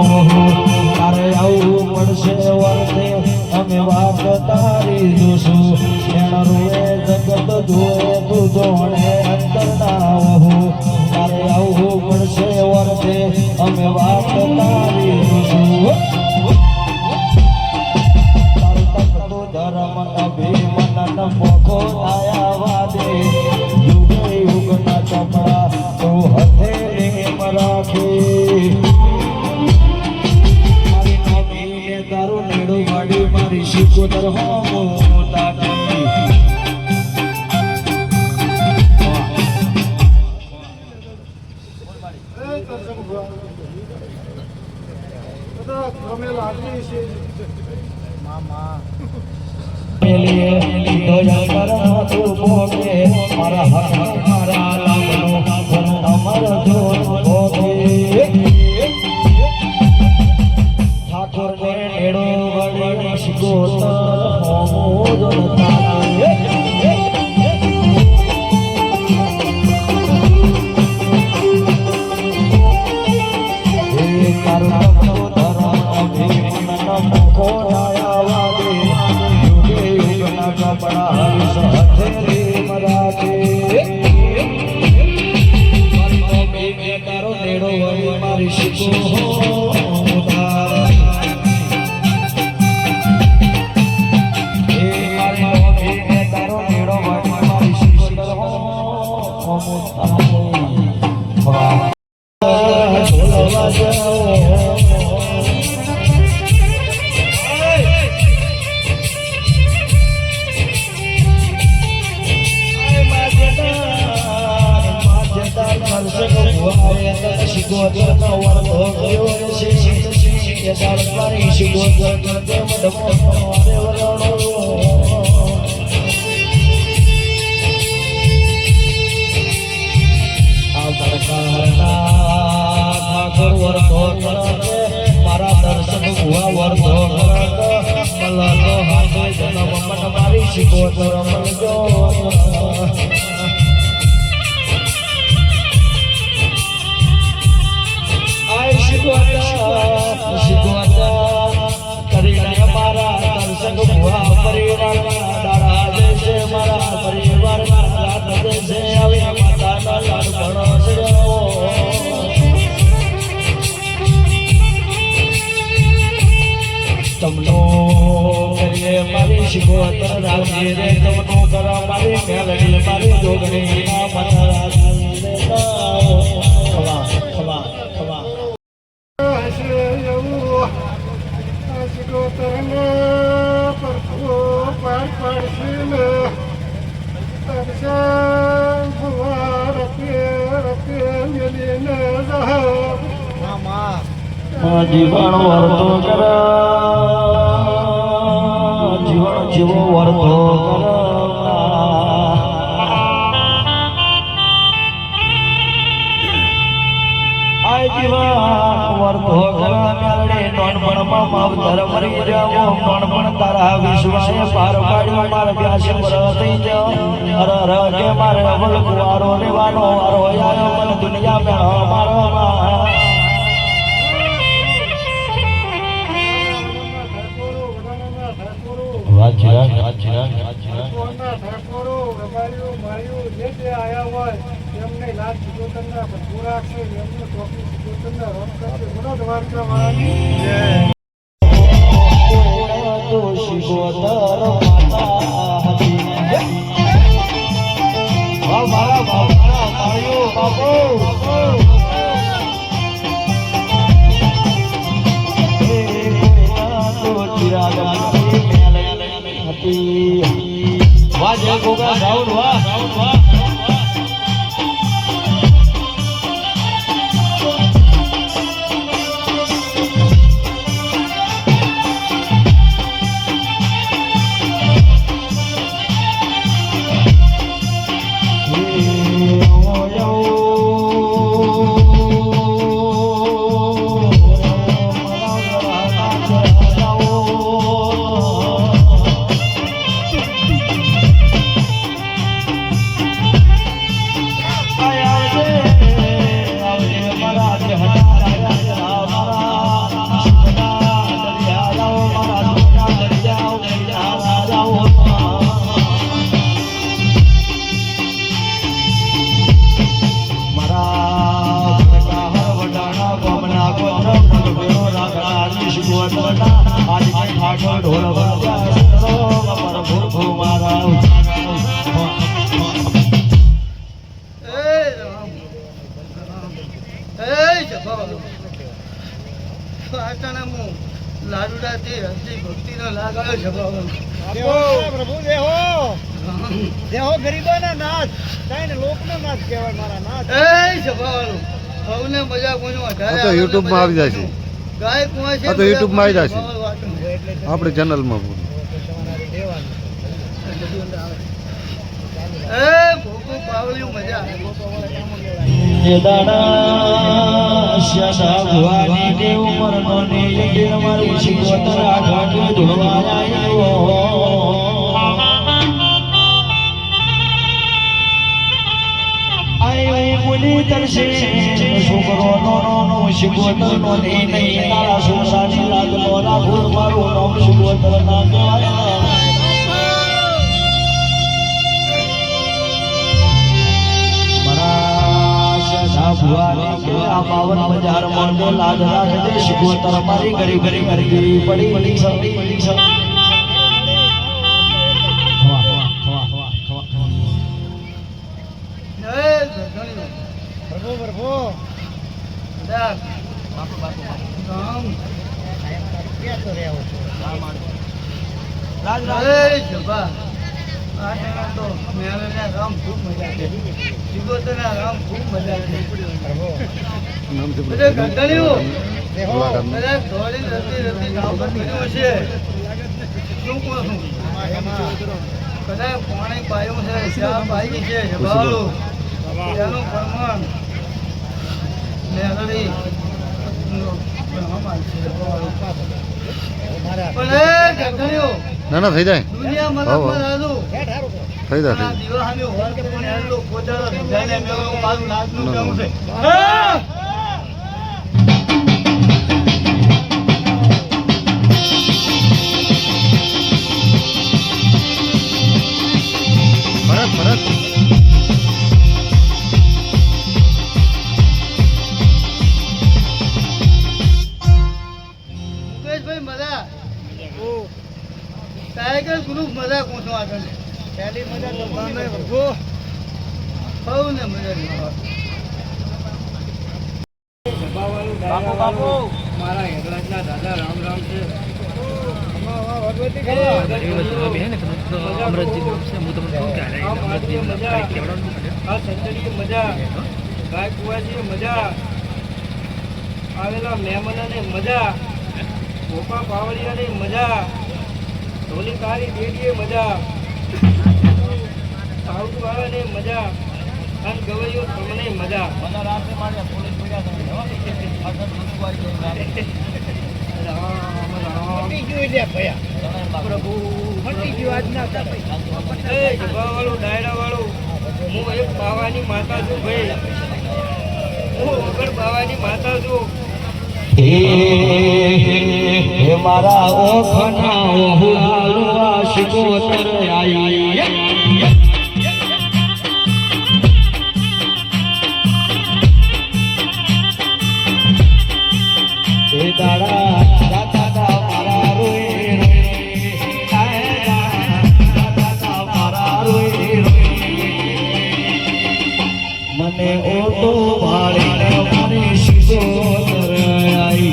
તારે આવું પડશે વર્તે અમે વાત તારી જોશું એનો રૂએ જગત જોએ તું જોણે અંતર ના વહુ તારે આવું પડશે વર્તે અમે વાત તારી જોશું તારું તકતો ધર્મ અભિમન મોખો આયા દે યુગે યુગના ચપડા તો હથેળી રાખી મારી નોમીને તારું નેડું વાડી મારી શિકોતર હોમો તાકી મારા હક મારા લાગનો અમર જોર ઠાકોર ને નેડો વળી શિકોતર હોમો મારા દર્શન હુआ વર્ધો મલનો હાથે જન્મ મન મારી શિકોતર મનજો આય શિકોતર કરીને મારા દર્શન હુआ પરિવારના દાડા દેશે મારા પરિવારના રાત દેશે હવે માતાના લાડ ભણો તમનો કરીએ મારી શિકોતર રાજી રે તમનો કરા મારી મેલડી મારી જોગણી ના મનરા ખવા ખવા ખવા હશે એવું શિકોતર ને પરખો પાર પાડશે ને તરસન ભુવા રખે રખે મેલીને જાઓ મામા જીવન વર્તો કર જીવન જીવો વર્તો કર આય જીવન વર્તો કર મેલડે નોનપણમાં માવતર મરી જાવો નોનપણ તારા વિશ્વાસે પાર પાડ્યો મારા વ્યાસ પર થઈ જાઓ હર હર કે મારે અમલ કુવારો લેવાનો વારો આયો મન દુનિયા મેં મારો ઠાકોરો રબારીઓ મારીઓ જે આયા હોય એમને લાજ શિકોતરના પૂરા છે એમને ટોપી શિકોતરના રમ કરશે બધા દ્વારકા વાળાની જય શિકોતર માતા હતી મારા બાપા મારીઓ બાપો વાહ જય ગોગા સાઉન્ડ વાહ કાકોત્ર મનોબેરો રાખડા આજી શિકોતરના આજ કે ઠાકોર ઢોલ વાગ્યા રો પર ભૂખો મારા લાડુડા થી હસી ભક્તિ નો લાગાયો જવાબ પ્રભુ દેહો દેહો ગરીબોના નાથ કાઈને લોકનો નાથ કહેવાય મારા નાથ એ જવાવાનું હવને મજા કોનો વધારે આ તો YouTube માં આવી જાય છે ગાય કુવા છે આ તો YouTube માં આવી જાય છે આપણી ચેનલ માં એ ભોગો પાવલી મજા એ દાડા શ્યાસા ભવાની દેવ મરનો ને યે મારી શિકોતર આઘાટ ધોળવા આવ્યો આય મુની તરસે છોકરો નો શિકોતર નો ને નહીં તારા સુસાની લાગનો રાખો મારું નામ શિકોતર ના કહેવાય ભુવાની કે આ 52,000 મોંડો લાજ રાખજે શિકોતર મારી ઘડી ઘડી ઘડી પડી સડી પ્રભુ પ્રભુ રામ રામ ક્યાં તો રહેવો છો રાજ રાજ જબા આ તો મેળાના રામ ખૂબ મજા છે શિકોતરના રામ ખૂબ મજા છે બધા ગંધણીઓ બધા ધોળી રતી રતી ગામ પર બન્યું છે શું કહું કદાચ પાણી પાયું છે ચા પાઈ છે જબાળું એનું પ્રમાણ મેળવી પણ એ ગંધણીઓ ના થઈ જાય દુનિયા મતલબ રાજુ થઈ જાય દિવાહાની હોલ કે પણ એલો કોદાળો ધંધાને મેળવું મારું નાચનું કામ છે ભરત મુકેશભાઈ મજા ટાઈગર ગ્રુપ મજા કોસો આગળ પહેલી મજા તો તમે પ્રભુ બહુ ને મજા બાપુ બાપુ મારા હેગળાજના દાદા રામ રામ છે ભગવતી આ સંતરીએ મજા ગાય કુવાજી મજા આવેલા મહેમાનોને મજા ગોપા પાવડિયાને મજા ઢોલીકારી દેડીએ મજા સાઉથવાળાને મજા અને ગવૈયો તમને મજા પ્રભુ મટી ગયું આજના વાળું ડાયરા વાળું હું એક બાવાની માતા છું ભાઈ હું વગર બાવાની માતા છું હે મારા ઓખના ઓહુઆ શિકોતર આઈ હે દાડા દાદા મારા રોય દાદા મારા રોય મને ઓટો ભાળીને મારી શિકોતર આઈ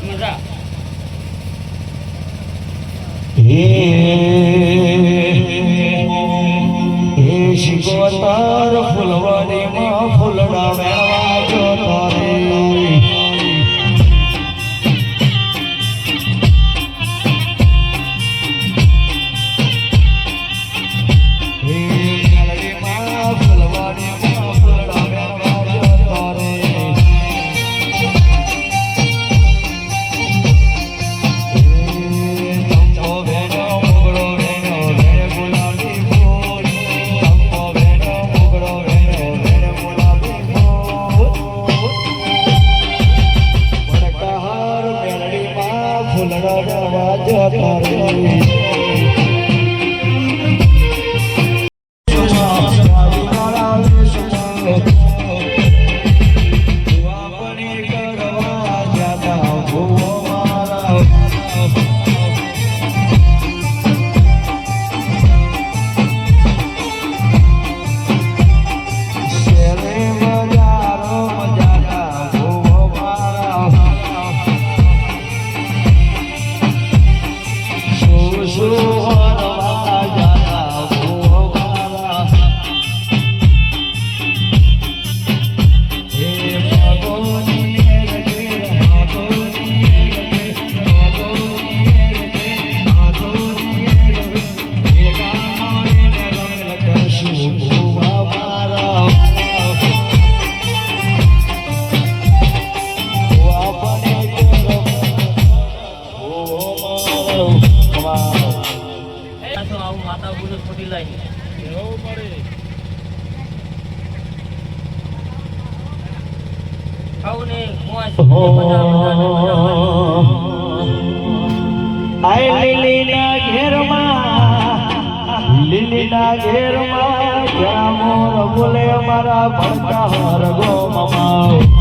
મજા હે શિકોતર ફૂલવાડીમાં ફૂલડા વેણવા જોતો રે લીલીના ઘેરમાં જ્યાં મોર બોલે મારા ભણતા હરગો મમાઓ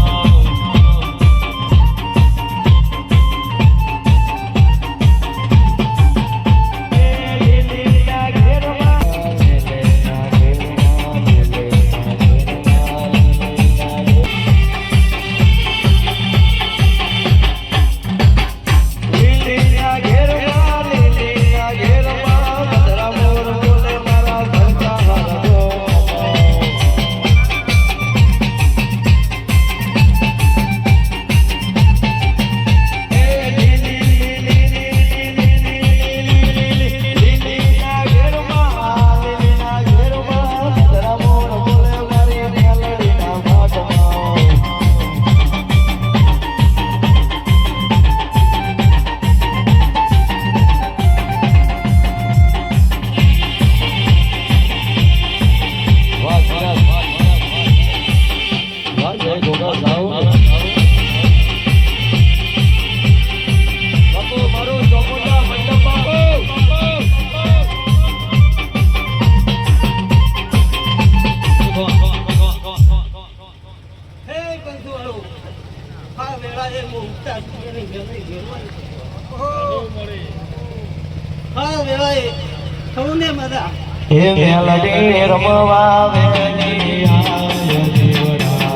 મેલડી રમવા વેની આય દેવડા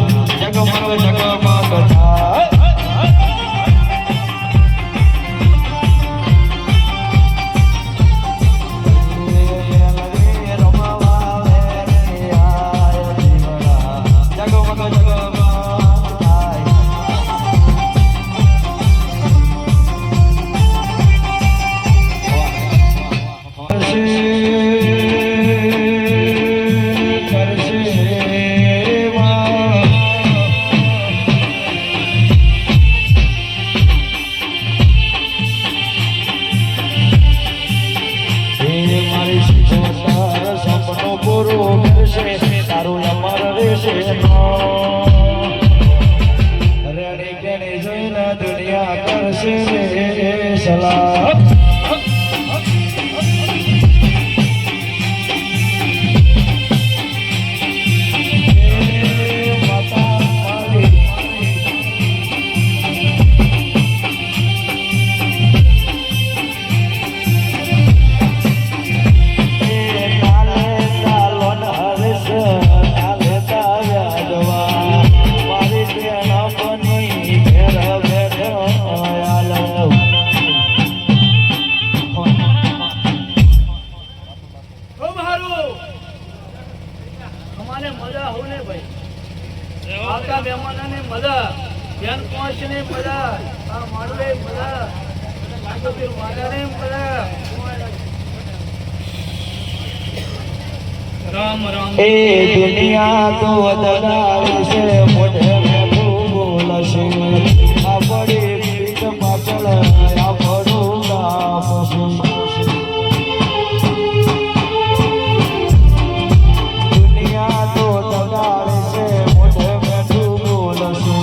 જગમગ જગમગ થાય મેલડી રમવા વેની આય દેવડા જગમગ જગમગ દુનિયા કરશે સલામ મારે બધા રામ રામ એ દુનિયા તો દલાલી છે મોઢે મેઠું બોલશે આપણી પીઠ પાછળ આપણું નામ છે દુનિયા તો દલાલી છે મોઢે મેઠું બોલશે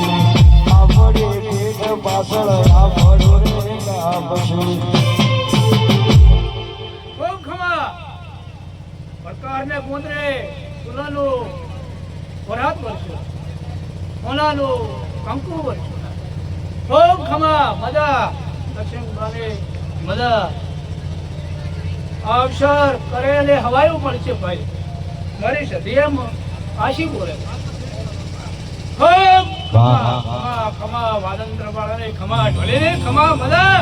આપણી પીઠ પાછળ આપણું નામ છે ખૂબ ખમા પ્રકારને ગોંદરે ફૂલાનું વરાત વર્ષે સોનાનું કંકુ વર્ષે ખૂબ ખમા મજા દક્ષિણ બાને મજા અવસર કરેલે હવાયું પડશે ભાઈ મારી સદીએમ આશી બોલે ખૂબ ખમા ખમા ખમા વાદંત્ર વાળાને ખમા ઢોલે ખમા મજા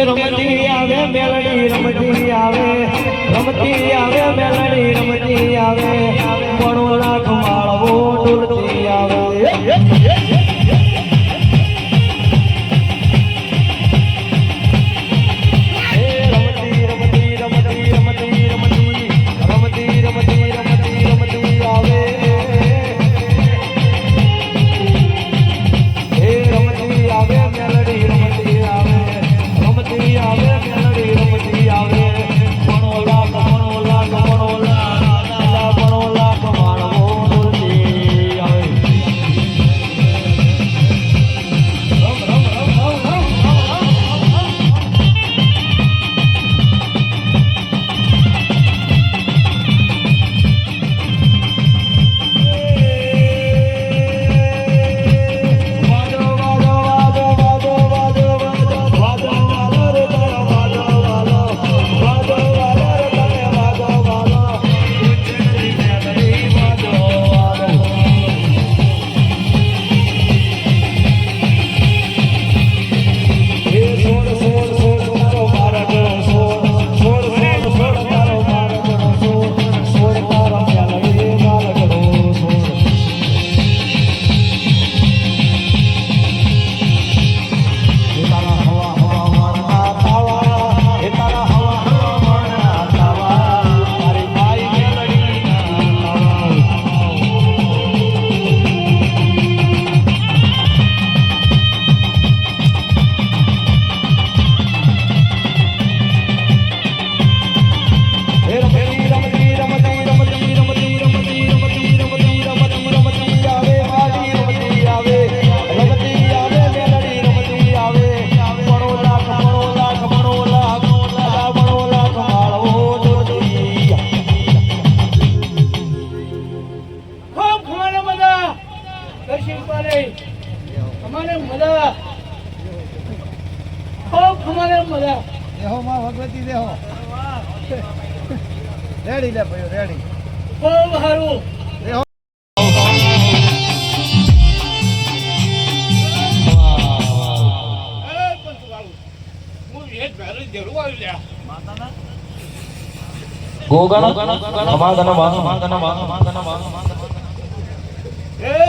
રમતી આવે મેલડી રમતી આવે મેલડી રમતી આવે મણો લાખ માળવો ડોલતી આવે દેહો માં ભગવતી દેહો રેડી લે ભાઈ રેડી બહુ સારું દેહો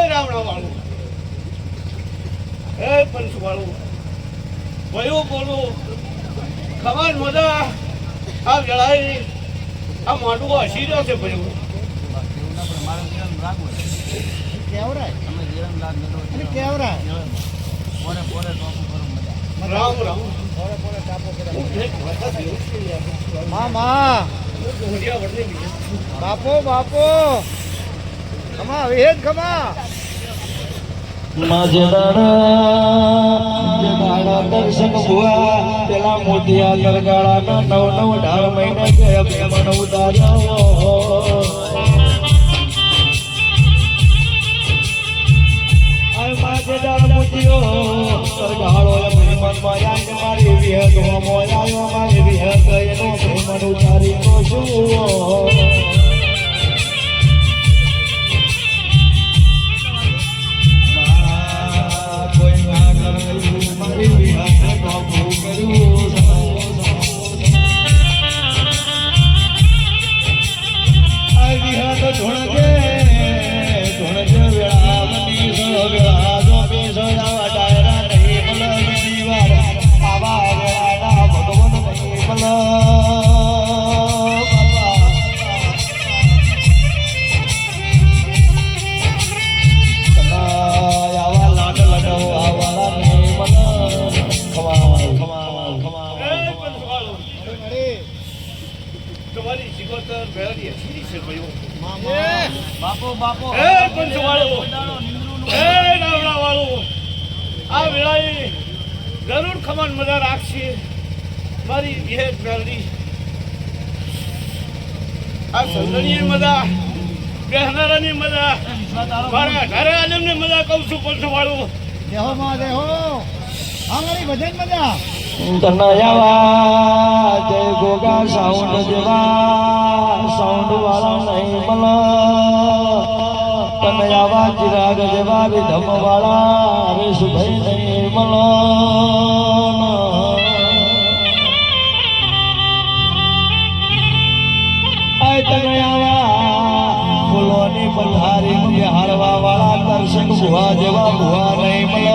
રામ રામ વાળું પંચ વાળું ભયું બોલું ખબર મજા આ જળાઈ આ માંડવો હસી રહ્યો છે ભયું રામ રામ મામા બાપો બાપો ખમા વેદ ખમા દર્શન ભુવા પેલા મોતિયા ગરગાળાના 9 ઢાળ મહિને ગયા પ્રેમનો ઉતાર્યો મોતિયો ગરગાળો પ્રેમન માયા મારી વિહત મોયા મારી વિહત એનો પ્રેમનો તમારી સિકોતર મેળવી હસી છે ભાઈઓ. બાપો બાપો એ પંચવાળો, એ નાવડાવાળો, આ વેળાએ જરૂર ખમણ મજા રાખશે મારી વિહેત મેળવી. આ સંદનીય મજા, બેહનારાની મજા, મારા ઘરે આલમને મજા કહું છું પંચવાળો. દેહો માં દેહો આંગળી ભજન મજા કનૈયાવા જય ગોગા સાઉન્ડ જેવા સાઉન્ડ વાળા નહીં મલ કનૈયાવા ચિરાગ જેવા વિધમ વાળા રેશભાઈ નહીં મલ કનૈયાવા ફૂલોની પથારી બિહારવા વાળા દર્શક ભુવા જેવા ભુવા નહીં મલ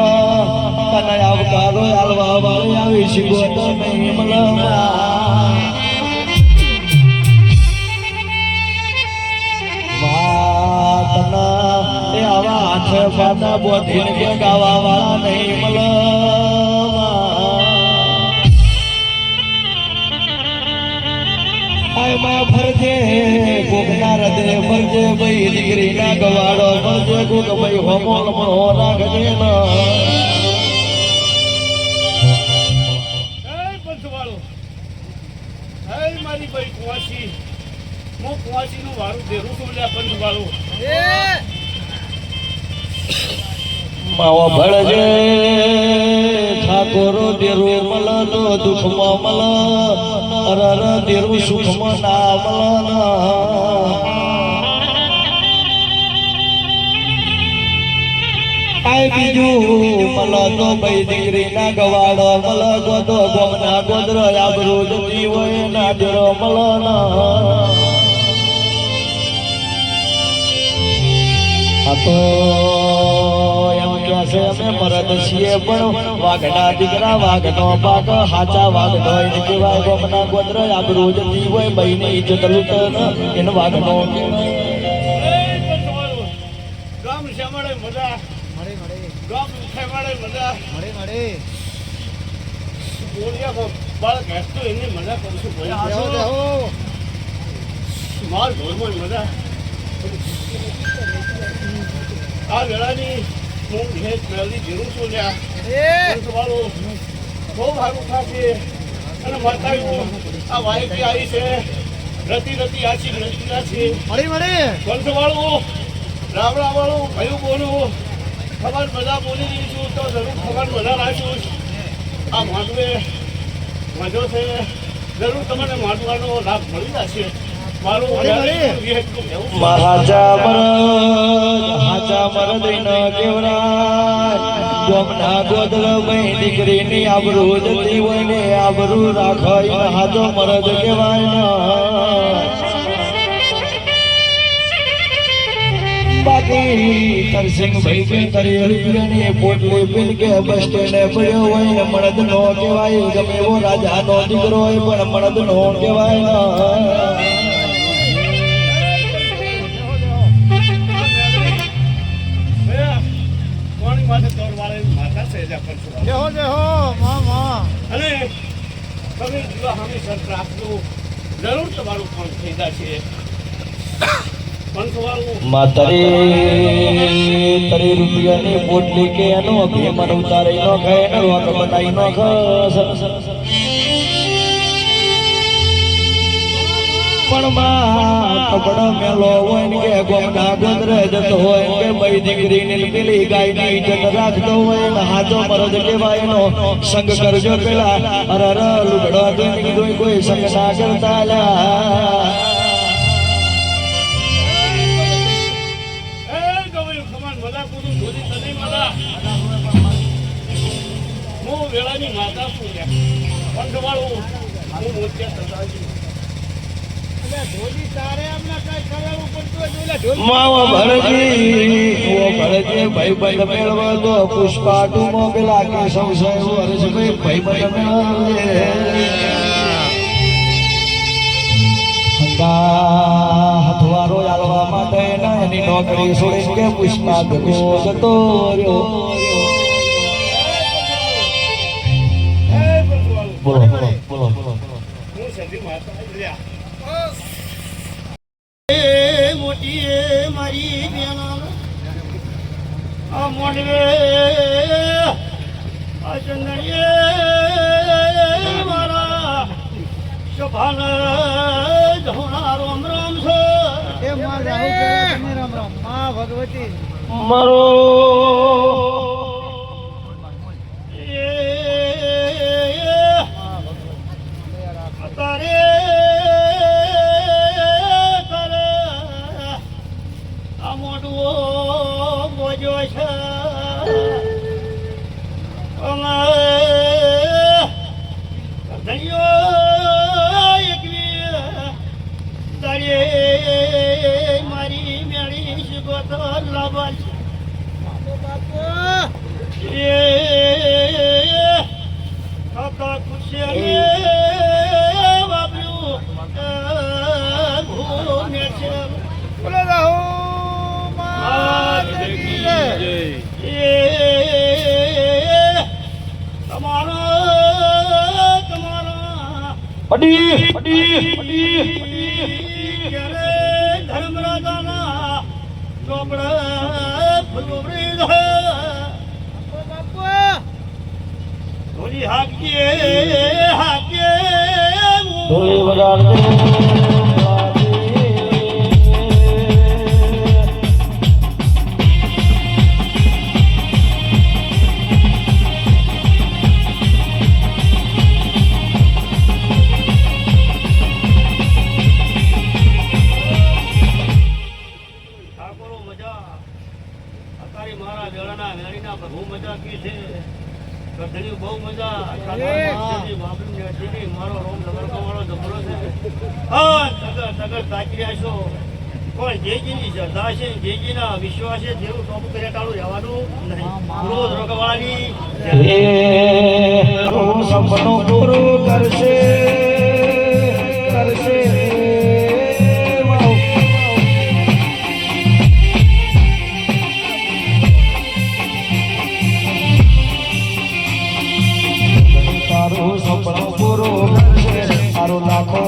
કનૈયા કાલો આલવા વાળી આવી શિગોત નહીં મલ આવા હાથ પાતા બોધીને કે ગાવા વાળા નહીં મલ ફરજે કોકના હૃદય ફરજે ભાઈ દીકરી ના ગવાડો ફરજે કોક ભાઈ હોમો લમણો રાખજે ના મારી ભાઈ કુવાસી, હું કુવાસીનું વારું દેરું છું લ્યા પંચવાળો. માવો ભળજે ઠાકોરો દેરો મલ તો દુઃખમાં મલ અરર દેરો સુખમાં ના મલ આય બીજું મલ તો ભાઈ દીકરી ના ગવાડો મલ ગોદો ગોમના ગોદર આબરૂ જતી હોય ના દેરો મલ આ તો એમ કે છે અમે મરદ છીએ પણ વાઘના દીકરા વાઘનો પાક હાચા વાઘનો એને કહેવાય ગોમના ગોત્ર આબરૂ જતી હોય બહીની ઇજ્જત લૂંટન એને વાઘનો ગામ શ્યામળે મજા, ગામ શ્યામળે મજા, બોલિયામાં બાળક હેસતું એની મજા કરું છું ભાઈ. દેહો દેહો માર ઘરમાં મજા. આ વેળાની હું ભેટ મેળવી જરૂર છું લ્યા પંચવાળો. બહુ સારું થશે અને માતાયું આ વાયકી આવી છે રતી રતી આછી રતી આછી પંચવાળો રાવણાવાળું ભયું બોલું ખબર બધા બોલી દઈશું તો જરૂર ખબર બધા રાખીશ. આ માંડવે મજો છે જરૂર તમને માંડવાનો લાભ મળી જશે. મારું હાચા મરદ ન કેવરાય ગોમના ગોદર ભાઈ દીકરીની આબરૂ જતી હોય ને આબરૂ રાખે હાચો મરદ કહેવાય ના બાકી તરસિંગ ભાઈ કે તરી રૂપિયાની પોટલી પીન કે બસ સ્ટેન્ડે પડ્યો હોય ને મરદ નો કહેવાય ગમે એવો રાજાનો દીકરો હોય પણ મરદ નો કહેવાય ના દેહો દેહો માં અને તમે જીવા હમી સર રાખજો જરૂર તમારું કામ થઈ જશે. તરી રૂપિયાની પોટલી કે એનો ભીમન ઉતારી નો ખાય એનો રોક બનાવી નો પણ માં કપડો મેલો હોય ને કે ગોમના ગોદરે જતો હોય કે ભાઈ દીકરીની પેલી ગાયની ઇજ્જત રાખતો હોય ને હાચો મરદ કહેવાય એનો સંગ કરજો પેલા અરર લુગડો દોઈ કોઈ સંગ ના કરતા લા વેળાની માતા શું છે પંચવાળું હું મોતિયા સદાજી માવો ભરજી ઓ ભરજી ભાઈ બંધ મેળવો તો પુષ્પા ટુમો પેલા કે સંશય વર્ષ ભાઈ બંધ મેળવે હથવારો આલવા માટે એની નોકરી છોડી કે પુષ્પા ગયો જતો રહ્યો. બોલો બોલો બોલો બોલો હું સદી માતા મોટી મારી બેના આ મોડવે આ ચંદણીએ મારા શભાન ધોણા રોમ રોમ છે એ માં રાહુ કેળા તમે રામ રામ માં ભગવતી મારો તારે આ મોટવો બોજો છે મારી મેળી શીખો લાભ ખાતા ખુશી વાપર્યું ભૂને છે બોલો રાહુ માં તમારો પડી ક્યારે ધર્મરાજાના ચોપડે ફૂલવડી ધોરી હાકીએ ધોળી વગાડજે મારા વેળાના વેળીના બહુ મજા કી છે ગધડી બહુ મજા મારો રોમ લગડકો વાળો જબરો છે હા તગર તાકી રહ્યા છો પણ જેજીની શ્રદ્ધા છે જેજીના વિશ્વાસ છે જેવું ટોપ કર્યા ટાળું રહેવાનું નહીં રોજ રોગવાળાની સપનું પૂરું કરશે તારું સપનું પૂરું કરશે તારું લાખો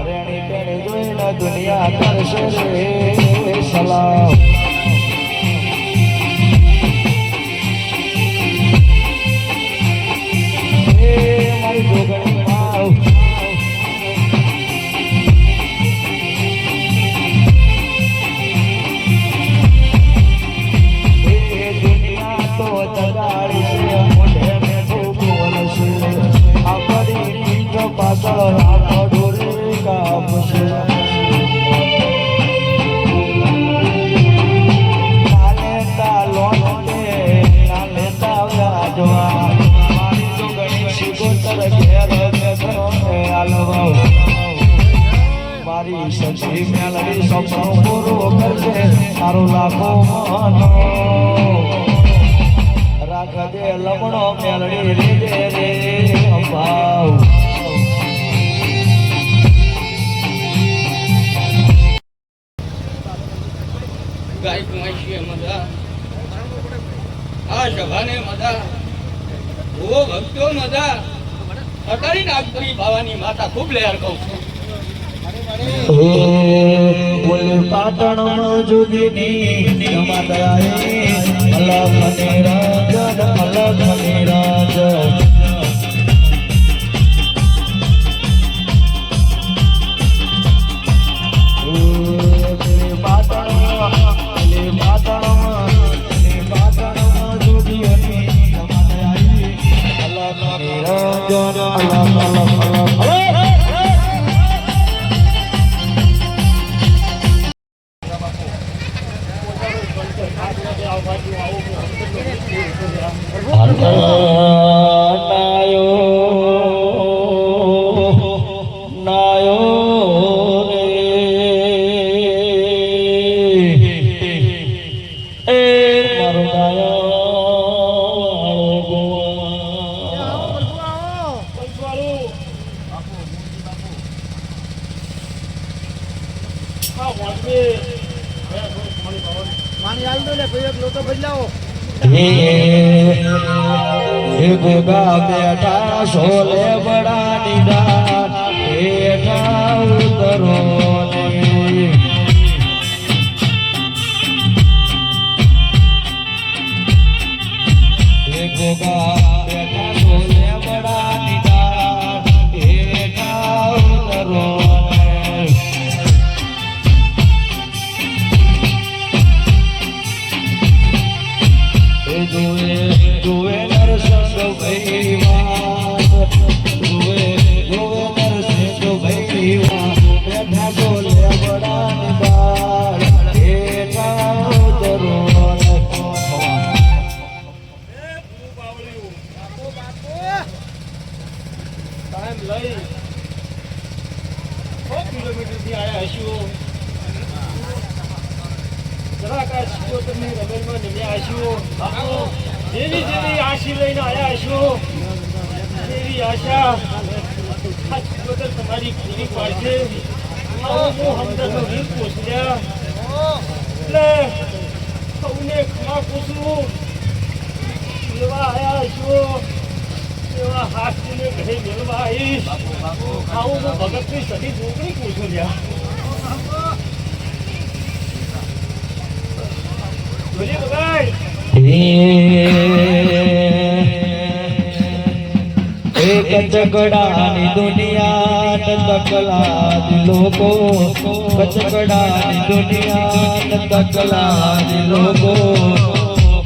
રેણી બેણી જોઈને દુનિયા કરશે રે સલામ મારી જોગણી માવ દુનિયા તો તગાડી છે મોઢે મેઠું બોલશે આ બધી પીઠ પાછળ રાખો ડોરી કાપશે ના લેતા લોન ના લેતા વ્યાજવા મારી જોગણી શિકોતર ઘેર બેઠો આલવા મારી સચી મેલડી સપનું પૂરું કરશે તારું લાખો મનો રાખ દે લમણો મેલડી રે ભાવ ગાય કુમાશીએ મજા આ સભાને મજા ઓ ભક્તો મજા અતારી નાગપુરી બાવાની માતા ખૂબ લહેર કહું છું બોલ પાટણ જુદીની માતાએ અલગ મને રાજન અલગ મને રાજન માની આવી દો ને કોઈ એક લોટો બદલાવો હે ગોગા બેઠા સોલે બડાની દાટ હેઠા ઉતરો ને ગોગા બેઠા સોલે બડાની દાટ હેઠા ઉતરો ને જુએ નરસંગ ભૈવાત જુએ નરસિંહ ભૈવાત બેઠા બોલે બડાની દાળ હેઠા ઉતરો ટાઈમ લઈ 100 કિલોમીટરથી આવ્યા હશું જરાક આ શિકોતરની રબરમાં નમ્યા હશું જેવી જેવી આશી લઈને આવ્યા હશું એવી આશા આ શિકોતર તમારી પૂરી પાડશે આવો હું હમદર્દનો રીત પોષલ્યા એટલે સૌને ખમા પૂછું એવા આવ્યા હશું એવા હાથને ઘરે મેળવા આવીશ આવું હું ભગતની સદી છોકરી પૂછું લ્યા બોલી બગાઈ એક ચકડાની દુનિયા તકલા લોકો કચકડાની દુનિયા તકલા લોકો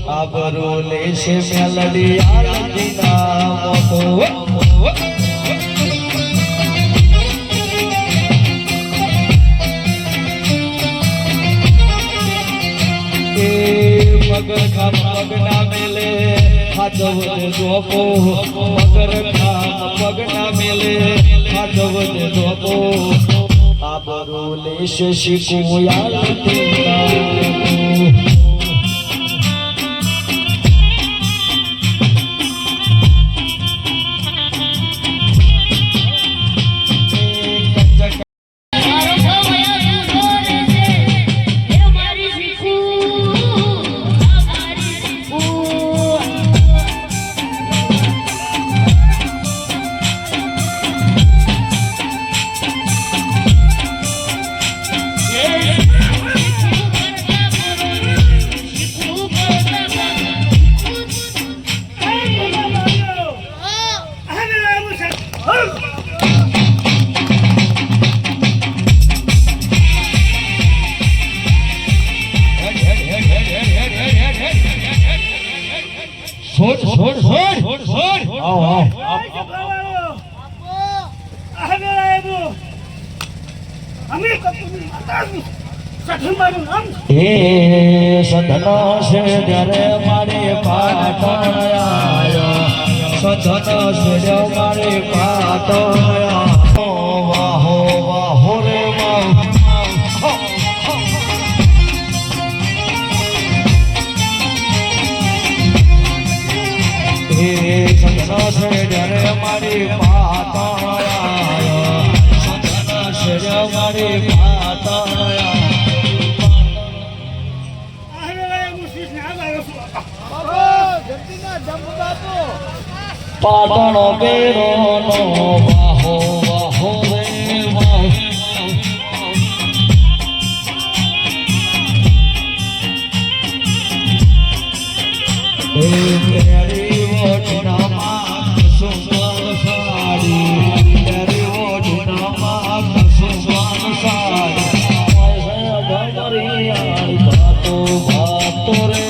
આબરો લેશે મેલડી આરતી નામ તો મગના મેલે હાથવદ જોપો મગર ખામ પગના મેલે હાથવદ જોપો આબરો લેશે શીખું યાલતી હે સધનો છે ત્યારે મારી પાટણ આયો સધનો છે મારી પાટણ આયો વાહો વાહો રે વાહો હે સધનો છે ત્યારે મારી પાટણ આયો સધનો છે મારી પાટણ આયો પાટણ બેરો નો વાહો વાહો રે વાહો તેરી વોટના માં સુસવાન સાડી તેરી વોટના માં સુસવાન સાડી ભમરી આઈ બાતો બાતો રે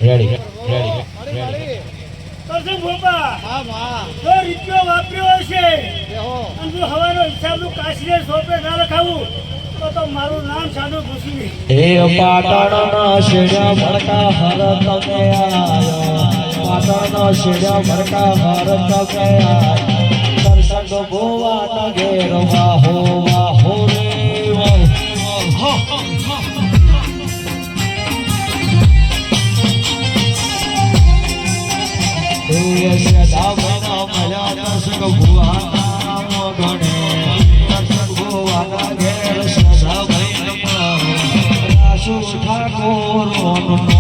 રેડી રેડી કરશું ભોપા હા માં જો રીતિયો વાપર્યો હશે અને જો હવાનો હિસાબનું કાશીએ સોપે ના લખાવું તો મારું નામ સાદું પૂછ્યું એ પાટણના શેડા ભરતા હર તમે આયો પાટણના શેડા ભરતા હર તમે આયો દર્શન ભોવા નગેર વાહો વાહો રે વાહો એ સદા મના મલા દર્શક ભુવા નામ ગણે દર્શક ભુવા નગેર સદા ભૈરવ રાસુ ઠાકોર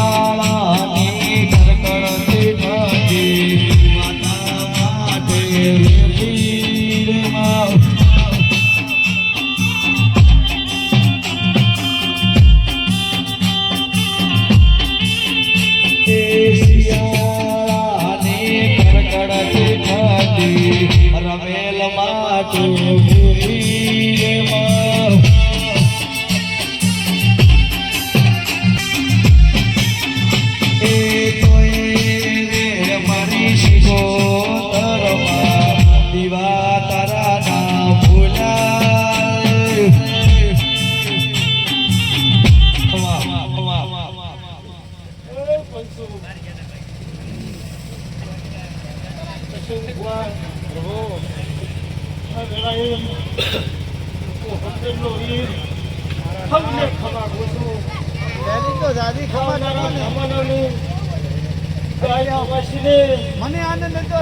શિયાળાની કડકડતી ઠંડી માતા માટે વીરમાં શિયાળાની કડકડતી ઠંડી રમેલ માટે વીરમાં દીવા તારા ના ડેડી તો દાદી ખબર મને આનંદ હતો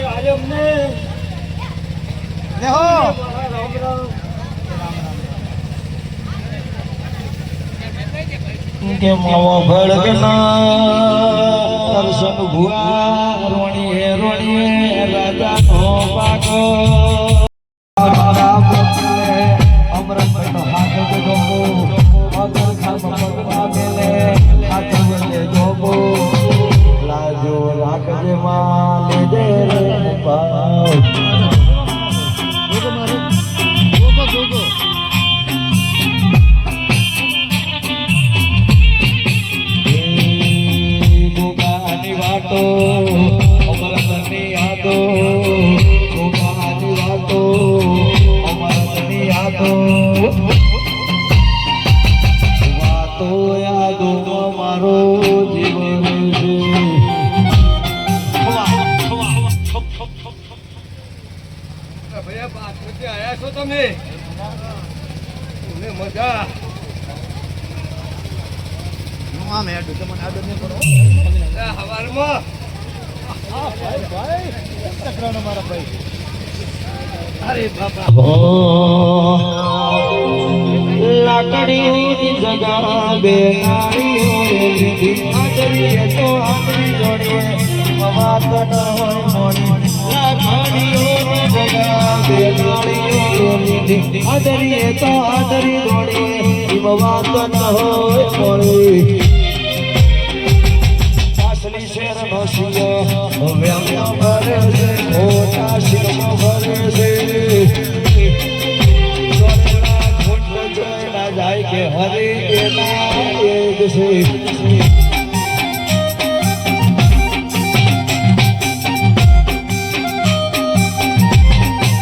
આજે અમને દેહો કે માવો ભડકના દર્શન ભુવા રોણીએ રોણીએ રાજાનો પાકો અમરતભાઈ નો હાથ જોગો અગર ખાસ પગમાં મેલે હાથ વચ્ચે જોગો લાજો રાખજે માં લેજે રે પાવ ગોગાની વાતો અમરતની યાદો ગોગાની વાતો અમરતની યાદો વાતો યાદો મારો જીવન છે ભૈયા પાછળથી આયા છો તમે મજા આમ હેડ તમને આદત નહીં કરો હવારમાં ભાઈ ચક્રનો મારા ભાઈ અરે બાપા લાકડીની જગા બે નાળીઓ લીધી આદરીએ તો આદરી જોડીએ વાત ન હોય મોડી લાકડીઓની જગા બે નાળીઓ લીધી આદરીએ તો આદરી જોડીએ વાત ન હોય મોડી પાછલી શેરનો શિયો વ્યામ્યો ભરે છે મોટા શિયો ભરે છે જાય કે હરે એના એજ છે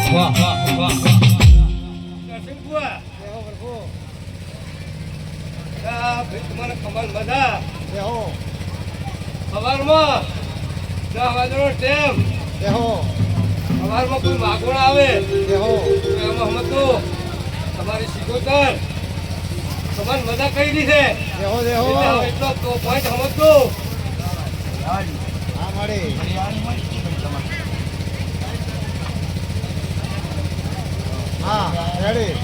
વાહ વાહ વાહ મને ખબર બધા દેહો સવારમાં 10 વાગ્યાનો ટાઈમ દેહો સવારમાં કોઈ માગોળ આવે દેહો એમાં સમજતું તમારી સિકોતર તમારી મજા કઈ દીધે દેહો દેહો એટલો તો પોઈન્ટ સમજતું હા મળે હા રેડી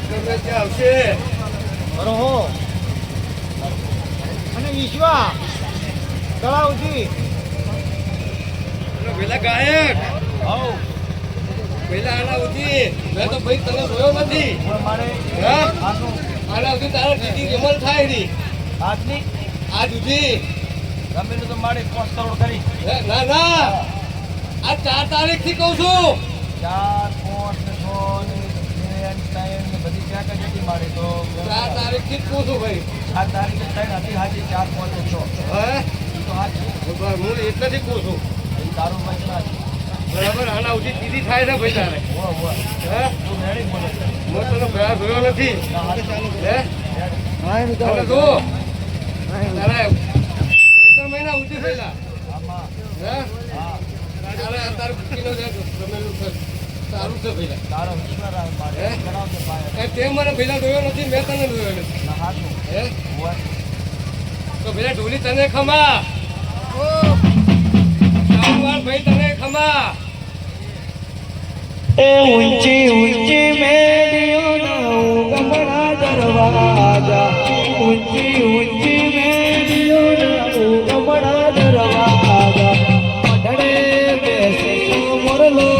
તમે ત્યાં આવશે રહો અને વિશ્વા તળાવથી પેલા ગાયક પેલા આના ઉઠી મેં તો ભાઈ તને જોયો નથી હા? આના ઉઠી તારા દીદી કેમલ થાય ની આજની આજ ઉઠી રમેલું તો મારે 5 કરોડ કરી ના ના આ 4 તારીખ થી કહું છું 4 5 6 બધી ક્યાં કઈ જતી મારે તો 4 તારીખ થી જ કહું છું ભાઈ 7 તારીખે ત્રણ હતી હાજી 4 5 6 હે તો હાજી હું એટલેથી કહું છું તારું બચના બરાબર આના ઉઠી દીદી થાય છે ભાઈ તારે હે તું રેડી બોલે હું તને ભયા જોયો નથી હે હા એનું તને જો તારે 3 મહિના ઉઠી થયેલા આમાં હે હા તારે તારું કીનો છે રમેલું છે સારું છે ભઈલા તારો વિશ્વાસ આવે મારે કરાવજે પાય તે મને ભઈલા જોયો નથી મેં તને જોયો નથી ના હાથું હે હોય તો પેલા ઢોલી તને ખમા શાહુવાળ ભાઈ તને ખમા એ ઊંચી ઊંચી મેડીઓના ઉગમણા દરવાજા ઊંચી ઊંચી મેડીઓના ઉગમણા દરવાજા મઢડે બેસે મોરલો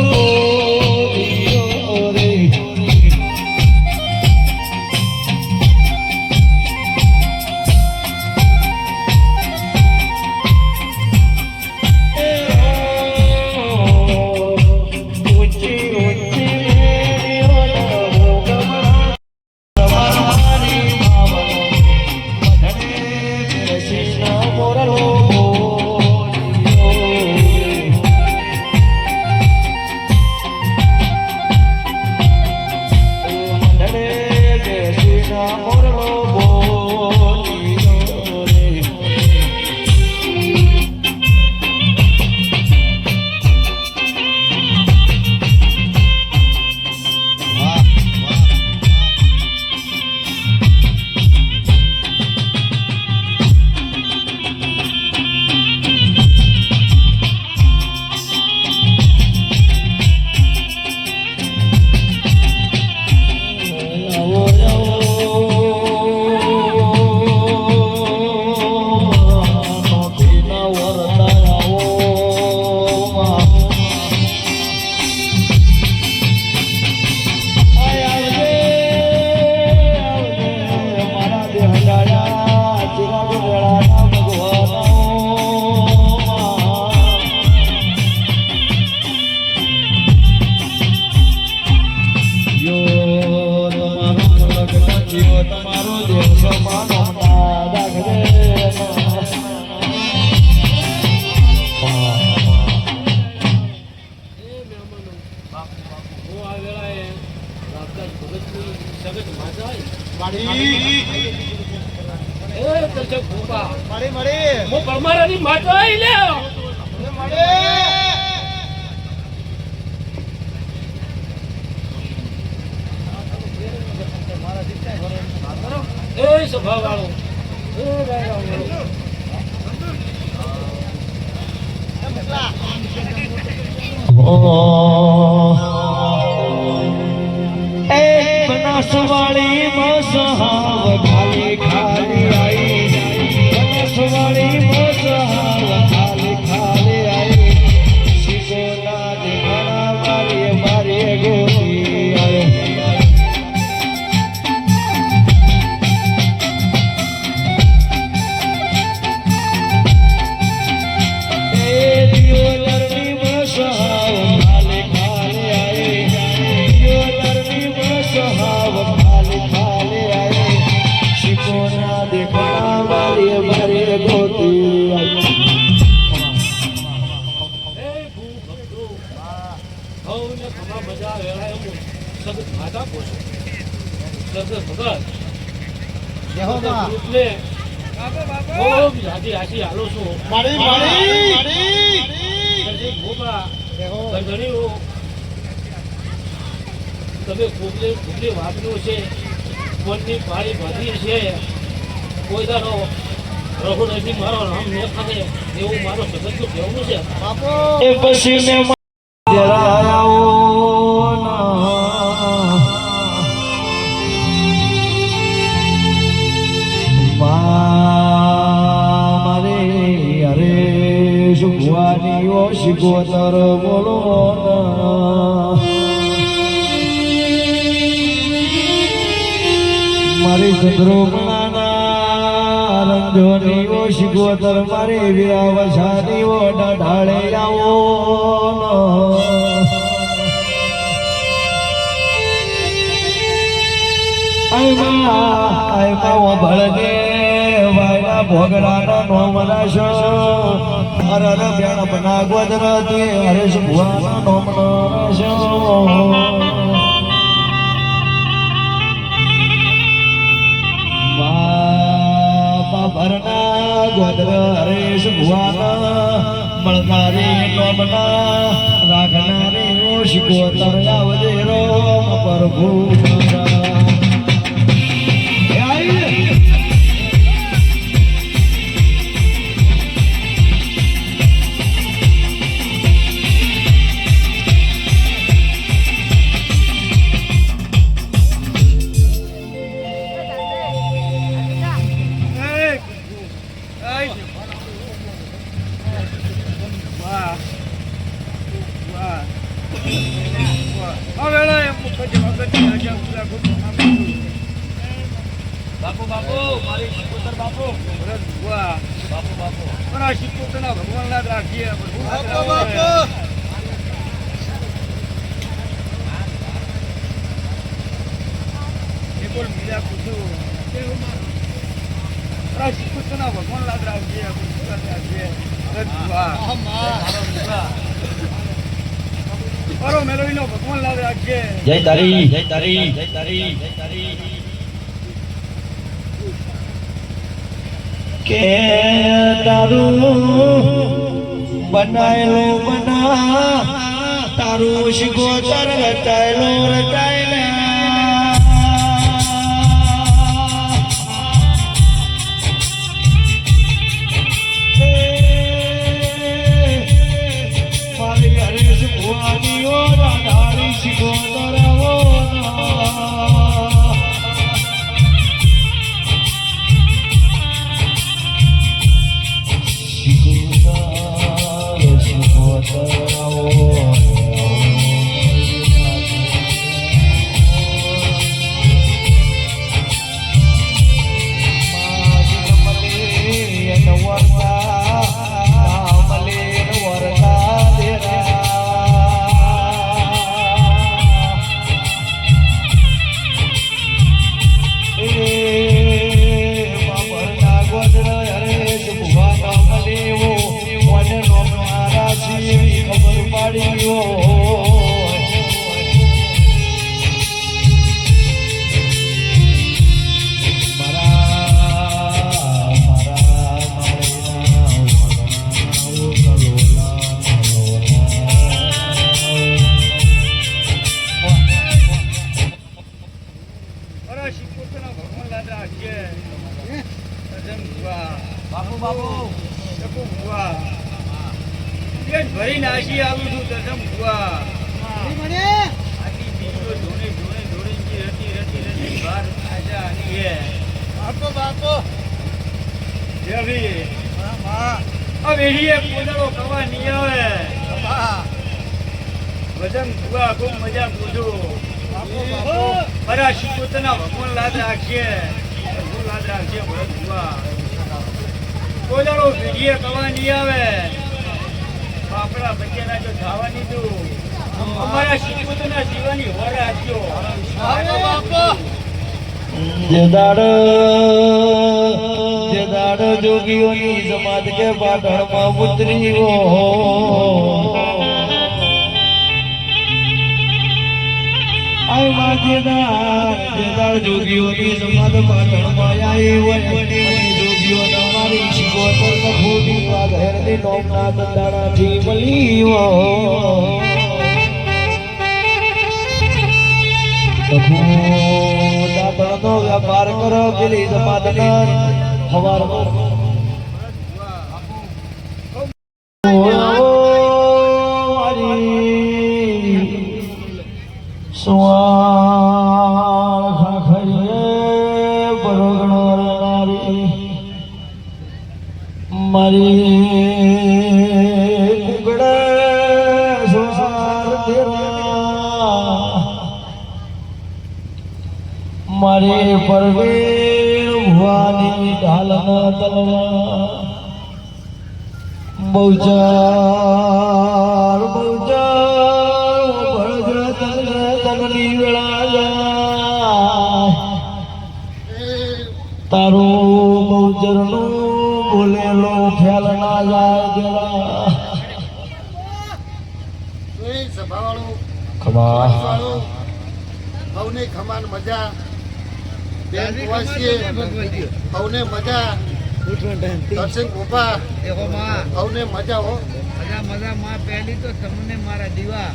રે તમારો દેશ માનો પરમારાની માતો આવી લે એ સભા વાળો બનાસવાળી મસહાવ ખાલી ખાલી આઈ બનાસવાળી મસહાવ ખાલી ખાલી આઈ શિકોના દેખાડા મારી મારી ગોતી આવ્યો તમે ખુબલી વાપર્યું છે કોઈની પાળી બાંધી છે કોઈ તારો રહો નથી મારો નામ ને ખાતે એવું મારો સબંધ કહેવું છે એ પછી ને મારે અરે સુખવાની ઓ શિકોતર બોલો મારી ચંદ્રોકલાના રંજોની ઓ શિકોતર મારી વિરાવસાની ઓ ઢાળે આવો આયમાં ભળગે વાયના ભોગડાના નોમના શો અરર બેણ બના ગોદર તે હરેશ ભુવાના નોમના શો ભરના ગોદર હરેશ ભુવાના મળનારી નોમના રાખનારી ઓ શિકોતર આવજે રો પ્રભુ હા હવે એમ મુખજ વગર આજા પૂરા ગોઠવણ બાપુ બાપુ મારી શિકોતર બાપુ ભરત ભુવા બાપુ બાપુ પણ આ શિકોતરના ભગવાનના જ રાખીએ બોલ બીજા પૂછું આ શિકોતરના ભગવાનના જ રાખીએ ભરત ભુવા બરો મેળવીનો ભગવાન લાગ રાખજે જય તારી જય તારી જય તારી જય તારી કે તારું બનાયેલું બના તારું શિકોતર રચાયેલું રચાયેલા મારી હરીશ ભુવાની ઓ રાધારી શિકોતર બાપુ બાપુ શકું ભુવા પેટ ભરી નાસી આવું છું તસમ ભુવા આજી બીજો ધોણે ધોણે ધોણે રતી રતી રતી બહાર આજા આની હે બાપો જેવી હવે એ પોદળો કવા નહીં આવે વજન ભુવા ખૂબ મજા પૂછો પરા શિકોતરના ભગવાન લાદ રાખીએ લાદ રાખીએ ભરત ભુવા કોદાળો ભેગીએ કવા નહીં આવે આપણા બચ્ચાના જો ખાવાની દઉં અમારા શિકોતરના જીવાની હોર રાખજો જે દાડ જોગીઓની સમાજ કે પાટણમાં પુત્રી જોગીઓની સમાજ પાટણમાં આવી જોગીઓ મારી શિકોતર ખોટી વાત હેરની નોમના દંડાણાથી મળી દાતણનો વ્યાપાર કરો પેલી સમાજના હવાર મારી કુકડે સંસાર તેરા મારી પરવીર ભવાની ઢાલના તલવા બહુચાર ભળજ તનની વેળા જાય તારું બહુચરનું બોલેલો ખ્યાલ ના જાય જરા ખમા હવને ખમાન મજા બેન વાસીએ હવને મજા દર્શન ગોપા હવને મજા હો મજા મજા માં પહેલી તો તમને મારા દીવા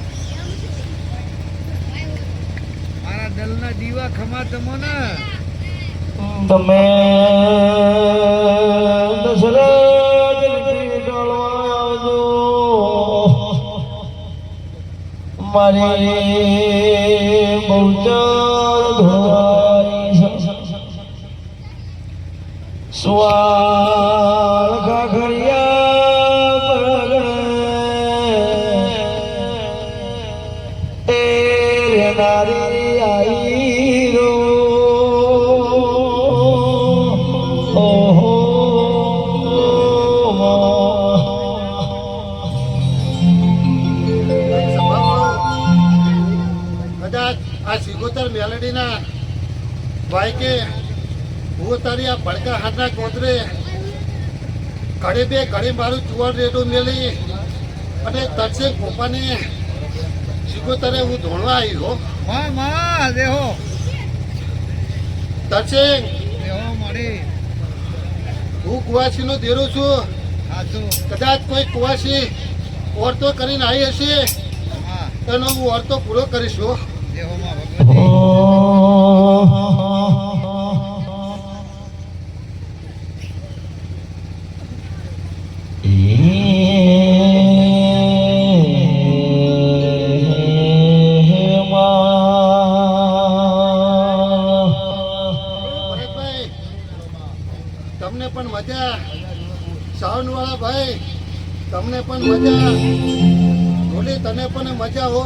મારા દલના દીવા ખમા તમને તમે દશરથ ડોળવા આવજો મારી બહુચર સુવાળ ખાખરિયા મેલડીના ભાઈ કે હું તારી આ ભડકા હાથના કોતરે ઘડે બે ઘડે મારું ચુવાડ રેડું મેલી અને તરસે પોપાને શીખોતરે હું ધોણવા આવી હો માં માં દેહો તરસે દેહો મળી હું કુવાસીનો દેરો છું સાચું કદાચ કોઈ કુવાસી ઓરતો કરીને આવી હશે હા તેનો હું ઓરતો પૂરો કરીશ હો દેહો માં ભગવતી ભરતભાઈ તમને પણ મજા સાવનવાળા ભાઈ તમને પણ મજા બોલી તને પણ મજા હો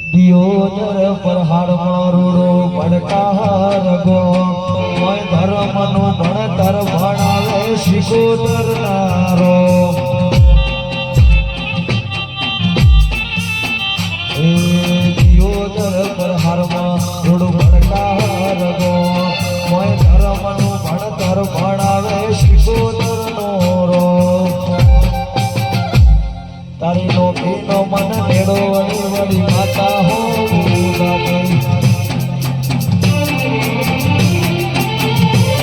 દિયોદર પ્રહાર મારુડો પડકાર ગો કોઈ ધર્મનું ભણતર ભણાવે શિકોતર નારો એ દિયોદર પ્રહાર મારુડો પડકાર ગો કોઈ ધર્મનું ભણતર ભણાવે શિકોતર નોરો તારી નોકરીનો મન નેડો વળી વળી માતા હો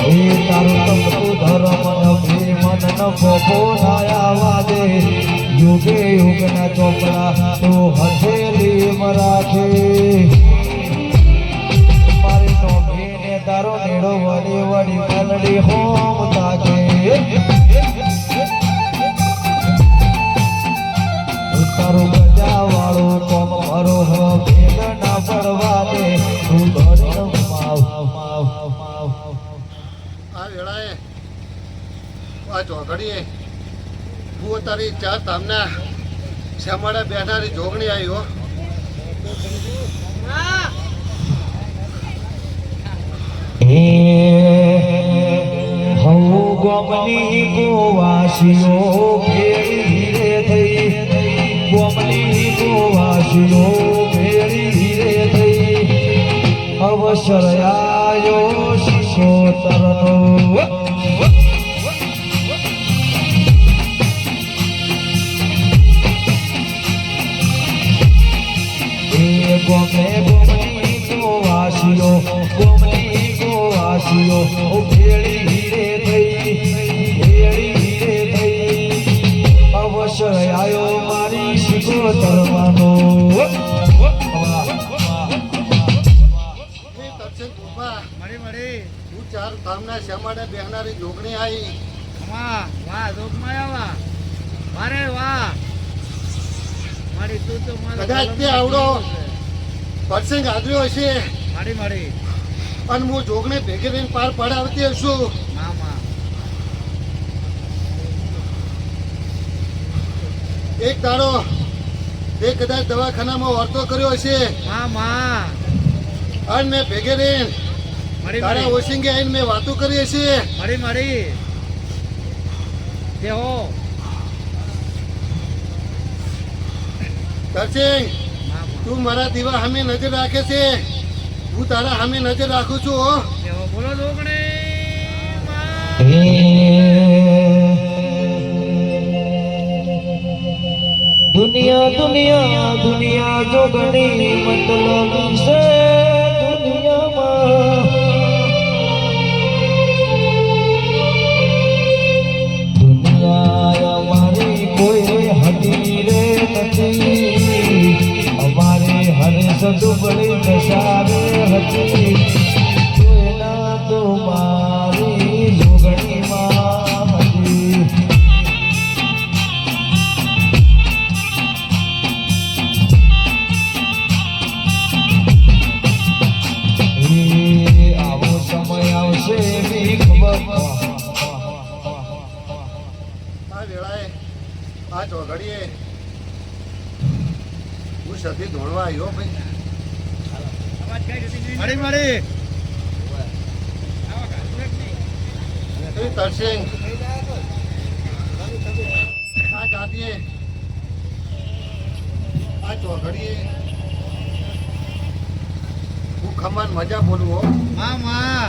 એ તારું તમતું ધર્મ નભી મન ન ફોફો નાયા વાદે યુગે યુગના ચોપડા તો હથેલી મરાઠે મારી નોકરીને તારો નેડો વળી વળી મેલડી હોમ તાકે તારું ગજા વાળું કોમ ભરો હો ભેગ ના પડવા દે તું દોડ માવ આ વેળાએ આ ચોઘડીએ હું તારી ચાર ધામના શ્યામાળા બેઠારી જોગણી આવી હો હઉ ગોમની ગોવાસીઓ ભેળી રે થઈ ગોમની ગોવાસીઓ ભેળી રે થઈ અવસર આયો શિકોતરનો ગોમે ગોમની ગોવાસીઓ ગોમની ગોવાસીઓ ભેળી રે થઈ અવસર આયો મારી શિકોતરમાંનો તરસેન ગોપા મળી મળી હું ચાર ધામના શ્યામાળા બેહનારી જોગણી આવી વાહ વાહ જોગમાં આવા મારે વાહ મારી તું તો મારા કદાચ તે આવડો પરસેંગ આદર્યો હશે મારી મારી અને હું જોગને ભેગી રહીને પાર પડાવતી હશું મામા એક દાડો એ કદાચ દવાખાનામાં વર્તો કર્યો હશે મામા અને મેં ભેગે રહીને મળી તારા મળી ઓશિંગે આવીને મેં વાતો કરી હશે મળી મળી દેહો દર્શિંગ મામા તું મારા દીવા સામે નજર રાખે છે હું તારા સામે નજર રાખું છું હો દેહો બોલો જોગણે દુનિયા દુનિયા દુનિયા જો ઘણી મતલબ છે દુનિયામાં દુનિયા અમારી કોઈ હતી રે નથી અમારે હરેશ દુબળી દશા રે હતી કોઈના તો મારી જોગણીમાં હતી આવો સમય આવશે એવી ખબર આ વેળાએ આ ચોઘડીએ હું સધી ધોળવા આવ્યો ભાઈ મળી મળી તરસિંગ આ ગાદીએ આ ચોઘડીએ હું ખમાન મજા બોલું હો. મામા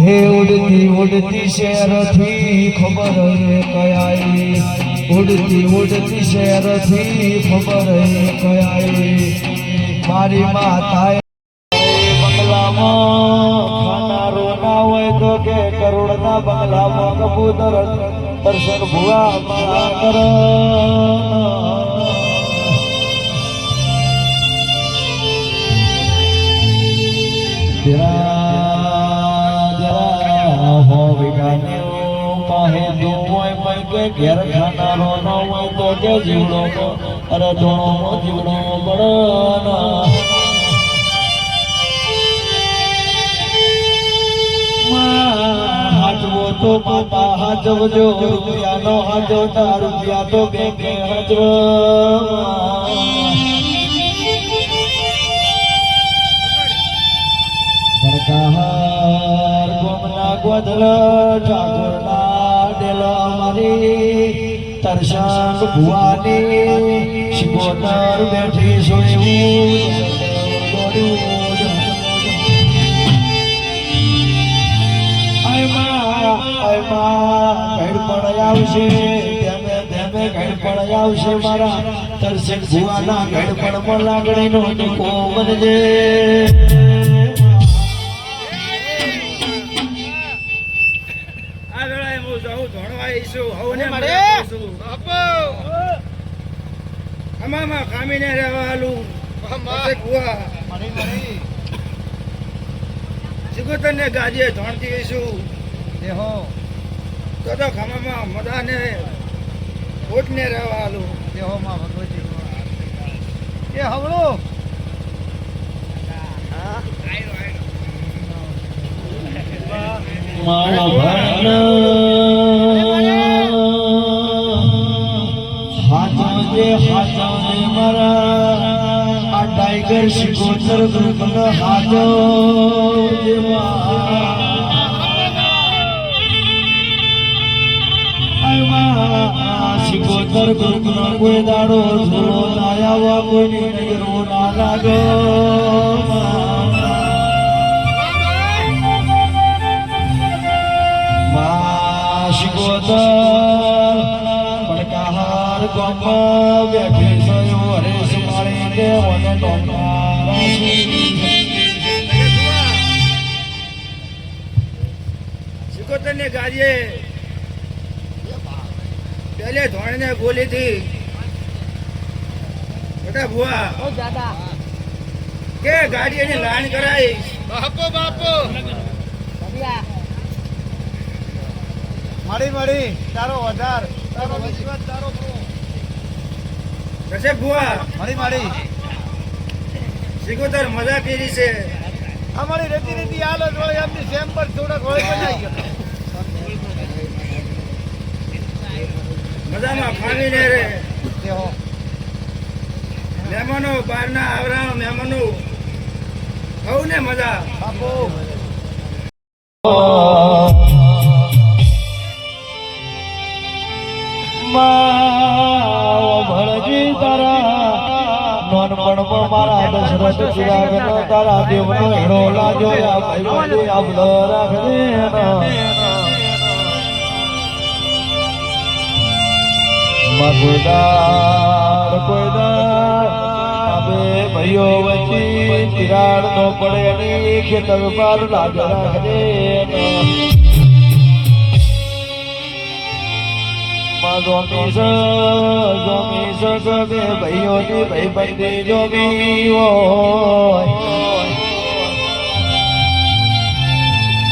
હે ઉડતી ઉડતી શહેરથી ખબર હે કયાઈ, ઉડતી ઉડતી શહેરથી ખબર હે કયાઈ, મારી માતાએ બંગલામાં ખાનારો ના હોય તો કે કરોડના બંગલામાં કબૂતર દર્શન ભુવા મારા કર. ઘેર ખાનારો ન હોય તો કે જીવડો અરે ધોણો જીવડો બળના હાચવો તો પાપા હાચવજો, રૂપિયાનો હાચવતા રૂપિયા તો બે હાચવા. ભડકાહાર ગોમના ગોધલ ઠાકોરના ડેલા મારી તરસાન ભુવાની શિકોતર બેઠી સોયું ઘડ પણ આવશે ધેમે ધેમે ઘડ પણ આવશે મારા તરસેન ભુવાના ઘડ પણ લાગણીનો ટીકો બનજે. કામીને રહેવાલું સિગોતર ને ગાડીએ ધોણતી હઈશું દેહો તો ખામામાં મદાને ઓટને રહેવાલું દેહો માં ભગવતી એ હવળો મારા ભણ હાથે હાથે મારા આ ટાઈગર શિકોતર ગ્રુપનો હાથો શિકોતર ગ્રુપનો કોઈ દાડો ધોળો ના આવવા કોઈની નજરો ના લાગે. પડકાહાર ગામમાં બેઠી સયો હરેશ માળી દેવને સિકોતર ને ગાડીએ પેલે ધોણે બોલી હતી બેટા ભુવા કે ગાડી એની લાઈન કરાઈ બાપો બાપો મારી તારો વધાર તારો વિશ્વાસ તારો કશે ભુવા મારી સિકોતર મજા કરી છે અમારી રેતી હાલત હોય એમની સેમ્પલ થોડાક હોય બનાવી ગયો મજામાં ખાવીને રે દેહો મહેમાનો બહારના આવરા મહેમાનો ખાવ ને મજા બાપો ભણજી તારા નોનપણમાં મારા દશરથ ચિરાગનો તારા દેવનો હેડો લાજો ભાઈ આપલો રાખજે. કોઈદાર બે ભાઈઓ વચ્ચે તિરાડ નો પડે ની ખેતર પર લાજ રાખજે. જોમી બે ભાઈઓની ભાઈબંધી જોમી હોય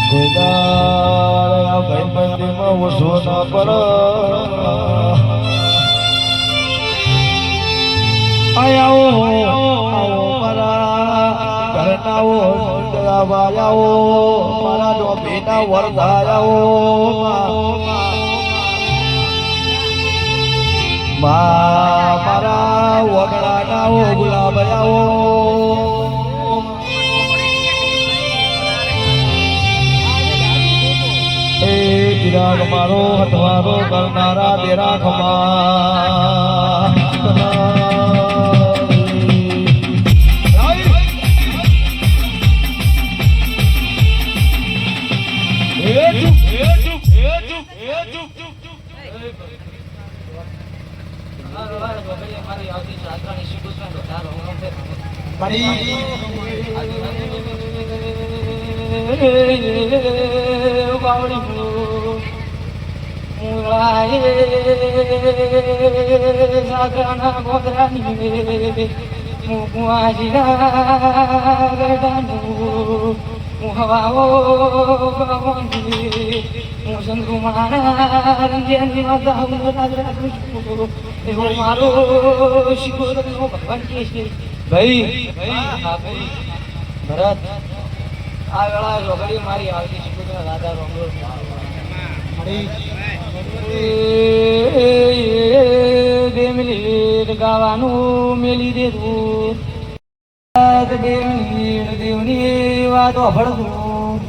કોઈદાર આ ભાઈબંધીમાં ઓછો ના પડે. આવો મારા ઘરનાઓ આવો મારા ડોબીના વરદાયાઓ મારા વગડાનાઓ ગુલાબયાઓ વિરાગ મારો હટવારો કરનારા દેરા ખમા ભાઈ ભરત આ વેળા રોકડી મારી આવતી શીખું રાધા રોંગો બે મિનિટ ગાવાનું મેલી દેતું બે મિનિટ દેવની વાતો ભળતું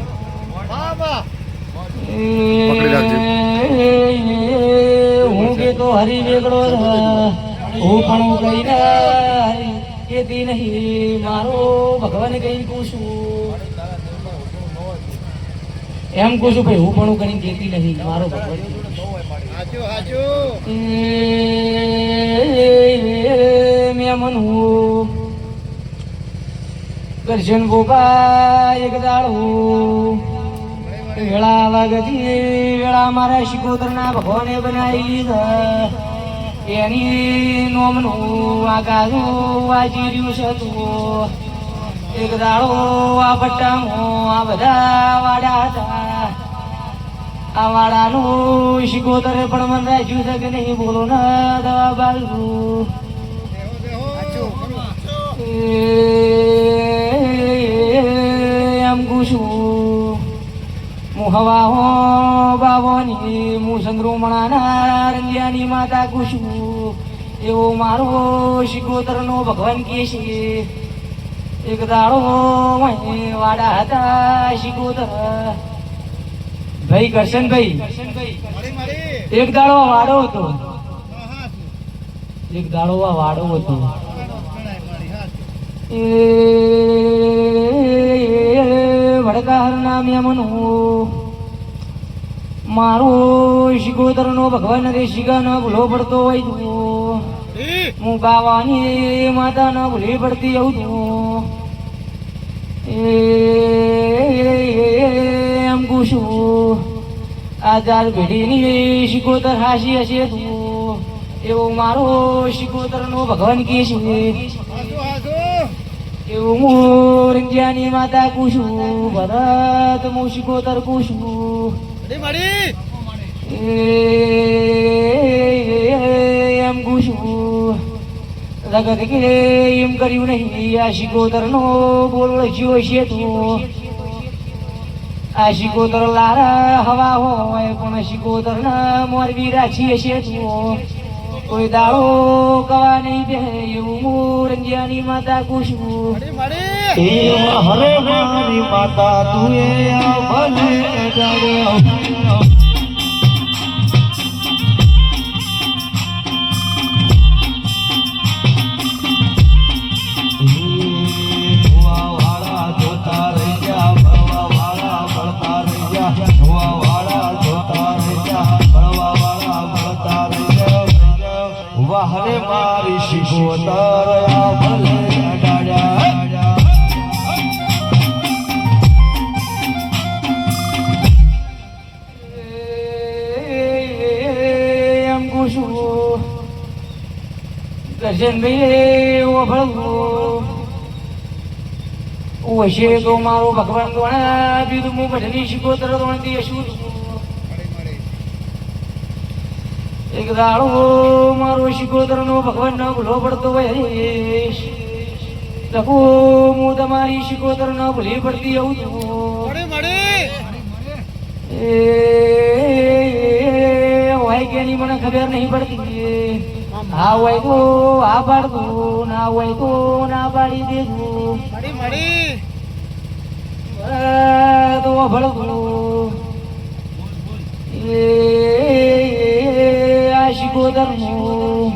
હું કે તો હરી વેગડો હું પણ કઈ ના કેતી નહીં મારો ભગવાન કઈ પૂછું એમ કહું છું ભાઈ હું પણ કઈ કેતી નહીં મારો ભગવાન મેં મનું દર્શન ગોપા એક દાડું વેળા વાગતી વેળા મારા શિકોતરના ભગવાને બનાવી લીધા એની નોમનું આગાનું વાજી રહ્યું છે તું એક દાડો આ ભટ્ટામાં આ બધા વાડા હતા આ વાડાનું શિકોતરે પણ મન રાખ્યું છે કે નહીં બોલો ના દવા બાજુ એમ પૂછું હું હવા હો બાબોની હું સંગ્રુમણાના રંગિયાની માતા કુશું એવો મારો શિકોતરનો ભગવાન કે છે એક દાડો વાડા હતા શિકોતર ભાઈ કરશનભાઈ એક દાડો વાડો હતો એક દાડો વાડો હતો ભડકા નામ યમનું મારો શિકોતર નો ભગવાન રે શિગા ન ભૂલો પડતો હોય તું હું ગાવાની માતા ન ભૂલી પડતી આવું તું એમ પૂછું આ ચાર પેઢીની શિકોતર હાસી હશે તું એવો મારો શિકોતર નો ભગવાન કે છે એવું હું રંજિયાની માતા કુશું ભરત હું શિકોતર કુશું એમ કુશું લગત કે એમ કર્યું નહીં આ શિકોતર નો બોલવો જ્યો છે તું આ શિકોતર લારા હવા હોય પણ શિકોતર ના મોરબી રાખી હશે તું કોઈ દાડો કવા નહીં દે એવું હું રંજિયાની માતા કુશું હરે મારી માતા તું એ ભલે જાડ્યો હરે મારી શિકોતર ભલે અડાડ્યા એમ કુશું કરશનભાઈ ભળવું હશે તો મારો ભગવાન ગણા બીજું હું બધાની શિકોતર ગણતી હશું એક દાડો મારો શિકોતર નો ભગવાન ન ભૂલો પડતો હોય લખો હું તમારી શિકોતર ન ભૂલી પડતી આવું છું હોય કે નહીં મને ખબર નહીં પડતી હા હોય તો આ પાડતું ના હોય તો ના પાડી દેતું તો ભળતું આ શિકોતરનું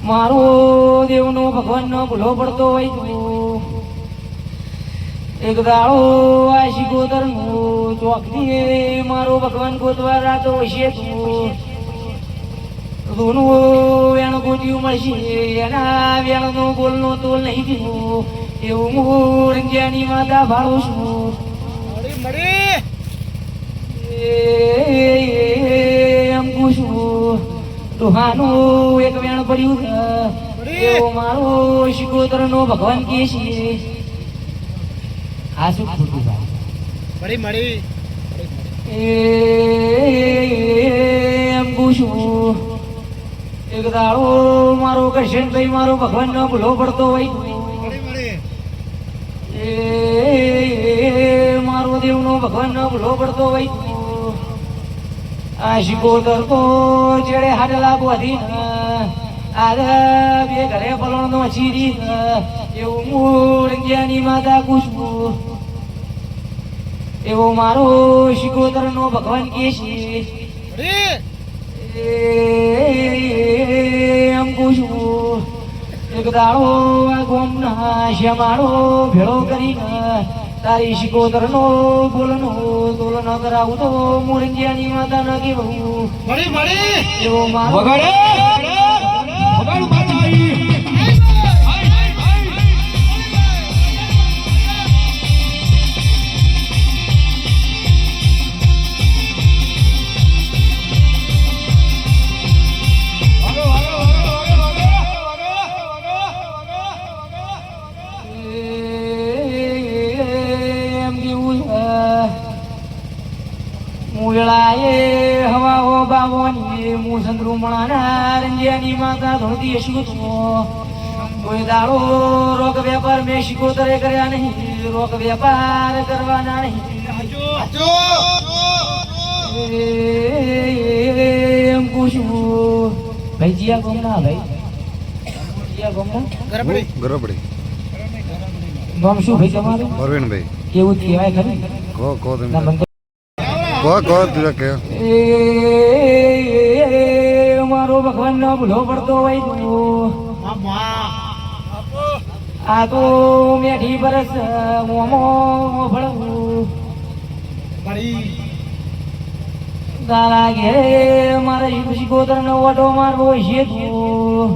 મારો દેવનો ભગવાનનો ભૂલો પડતો હોય તો એક દાડો આ શિકોતરનું ચોકથી મારો ભગવાન ગોતવા રાતો હશે તું વેણ ગોત્યું મળશે એના વેણનો બોલનો તોલ નહીં થયો એવું હું રંગિયાની માતા ભાડું છું અંકુ છું ડોહાનું એક વેણ પડ્યું એવો મારો શિકોતરનો ભગવાન કે છે આ શું ખોટું ભાઈ અંકુ છું એક દાડો મારો કરશનભાઈ મારો ભગવાનનો ભૂલો પડતો હોય મારો દેવનો ભગવાનનો ભૂલો પડતો હોય આ શિકોતર તો જેડે હાડલા બોધી આ બે ઘરે પલણનો ચીરી એવું મૂળ જ્ઞાની માતા કુશું એવો મારો શિકોતરનો ભગવાન કે છે અંકુ છું એક દાડો આ ગોમના શ્યામાળો ભેળો કરીને તારી શિકોતરનો બોલનો તોલ ન કરાવું તો મુરંગિયાની માતા ન કેવું એવો મારો મુળાએ હવાઓ બાવોની હું સંદ્રુમણાના રંજિયાની માતા ધોતી શું કોઈ દાડો રોગ વેપાર મેં શિકોતરે કર્યા નહીં રોગ વેપાર કરવાના નહીં એમ પૂછું ભાઈ જીયા ગોમના ભાઈ જીયા ગોમના ગરબડી ગામ શું ભાઈ તમારું પરવીનભાઈ કેવું જ કહેવાય ખરું કહો તમે ના બંધ કહો તું કે મારો ભગવાન નો ભૂલો પડતો હોય તો આ તો મેઠી બરસ મોમો ભળવું તારા ઘેરે મારે શિકોતર નો ઓટો મારવો છે તું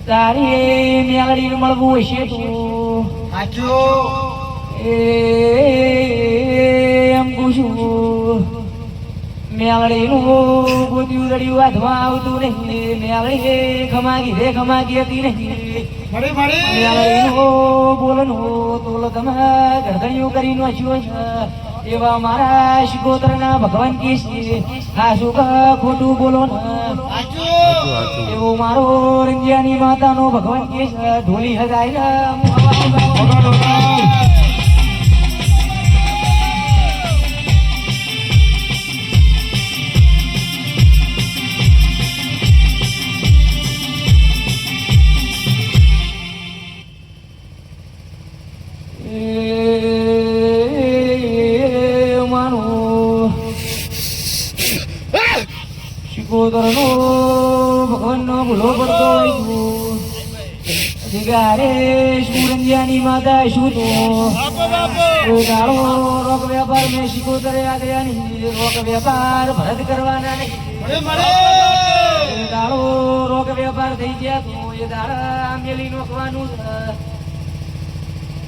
તારી મેળડી મળવું છે તું એમ પૂછું મેળડીનું ગોત્યું રડ્યું હાથમાં આવતું નહીં મેળડી ખમાગી રે ખમાગી હતી નહીં મેળડીનું બોલનું તોલ તમે ગરદણીઓ કરી નાખ્યો છે એવા મારા શિકોતરના ભગવાન કે છે આ શું ખોટું બોલો ને એવો મારો રંજિયાની માતાનો ભગવાન કે છે ઢોલી હજાય શિકોતરનો ભગવાનનો ભૂલો પડતો દિગારે સુરંજિયાની માતા શું તો દાડો રોગ વેપાર મેં શિકોતરે આવ્યા નહીં રોગ વેપાર ભરત કરવાના નહીં દાડો રોગ વેપાર થઈ ગયા તો એ દાડા મેલી નોખવાનું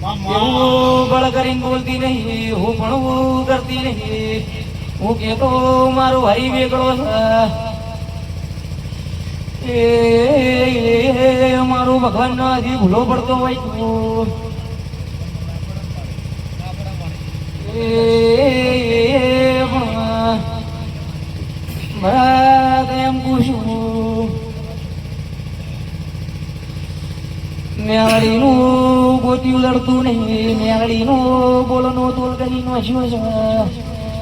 એવું બળ કરીને બોલતી નહીં હું ભણવું કરતી નહીં હું કેતો મારો ભાઈ વેગળો છે મારો ભગવાન નો હજી ભૂલો પડતો હોય તો એમ પૂછું મેળડીનું ગોત્યું લડતું નહીં મેળડીનું બોલનો તોલ કરી નાખ્યો છે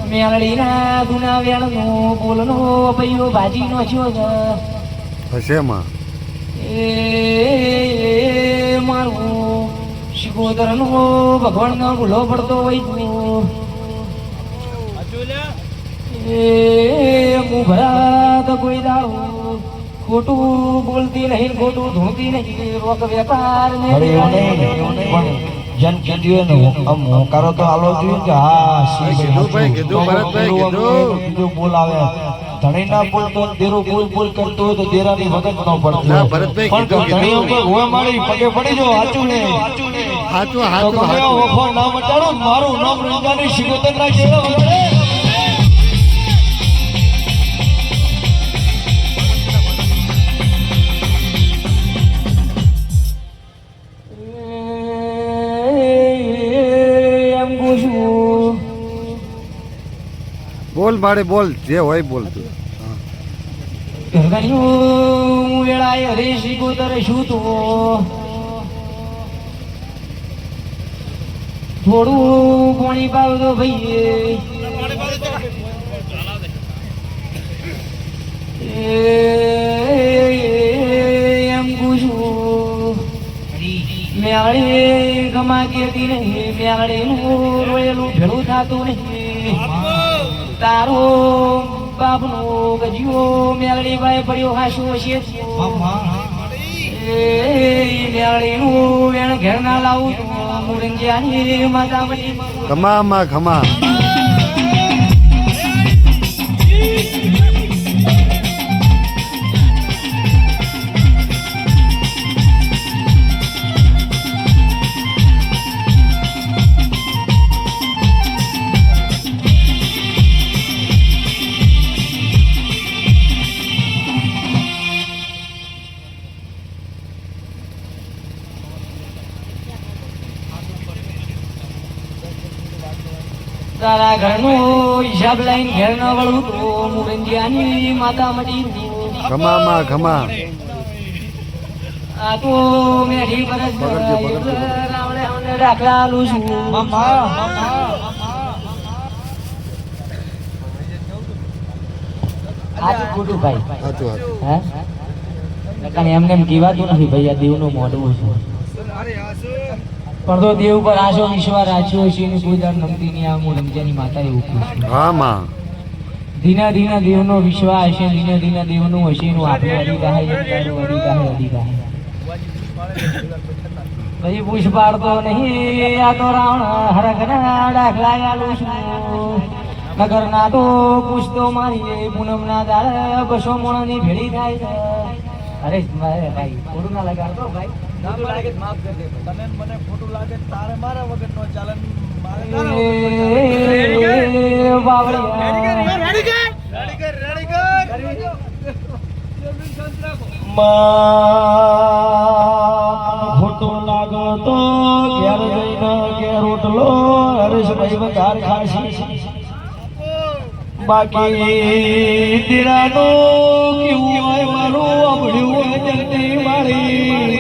મેળડીના દુના વેણનો બોલનો પૈયો ભાજી નાખ્યો છે હશેમાં એ મારું શિકોતરનો ભગવાનનો ભૂલો પડતો હોય તો એ હું ભરાત કોઈ દાડો ખોટું બોલતી નહીં ખોટું ધૂણતી નહીં રોક વેપાર ને જન કીધું આમ હોકારો તો આલો જોઈએ કે હા કીધું ભાઈ, કીધું ભરતભાઈ, કીધું. બીજું બોલ આવે ધણી ના બોલતો દેરો બોલ બોલ કરતો હોય તો દેરાની વગર ન પડતો ના, ભરતભાઈ, પણ કીધું, ધણી કીધું. ઉપર હોય મારી પગે પડી જો હાચું ને હાચું તો હાચું ગમે એવો હાચું વફો ના મટાડો મારું નામ રંગાની શિકોતર ના કેળા વગરે એમ પૂછું બોલ મારે બોલ જે હોય બોલ તું ઘણિયું વેળાએ હરે શિકોતર શું તો થોડું પાણી પાવ તો ભાઈ એમ પૂછું મેળે ગમા કેતી નહીં મેળેનું રોયેલું ભેળું થતું નહીં તારો બાપનો ગજીઓ મેળડી ભાઈ પડ્યો હાશો છે મેળડીનું વેણ ઘેર ના લાવું તો મુરંજિયાની માતા બની ખમા માં ખમા તારા ઘરનો હિસાબ લઈને ઘેર ન વળું તો મુરંજિયાની માતા મટી ખમા માં ખમા આ તો મેઠી પરસ પકડજો, પકડજો. રાવણે અમને દાખલા આલું છું સાચું ખોટું ભાઈ હાચું હાચું હે નકાને એમને એમ કહેવાતું નથી ભાઈ આ દેવનું મોઢું છે પણ તો દેવ પર આશો વિશ્વાસ રાખ્યો છે એની કોઈ દાડ નમતી નહીં આ હું રમજાની માતા એવું કહું છું હા માં ધીના ધીના દેવનો વિશ્વાસ હશે ધીના ધીના દેવનું હશે એનું આપણે અડી ગાહે અડી ગાહે પછી પૂછ પાડતો નહીં આ તો રાવણ હરખના દાખલા આલું છું નગર ના તો પૂછતો મારી પૂનમ ના દાડે બસો મોણાની ભેળી થાય છે અરે મારે ભાઈ ખોટું ના લગાડતો ભાઈ માફ કરી દે તને મને ખોટું લાગે તારે મારા વગર નો ચાલે ખોટું લાગતો ઘેર જઈને કે રોટલો હરેશભાઈ વઘાર ખાશી બાકી દીરાનો કેવું હોય મારું અબડ્યું હોય જલ્દી મારી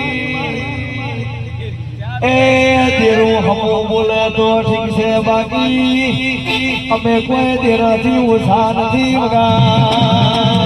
એ દેરું હમો બોલે તો ઠીક છે બાકી અમે કોઈ દેરાથી ઓછા નથી વગા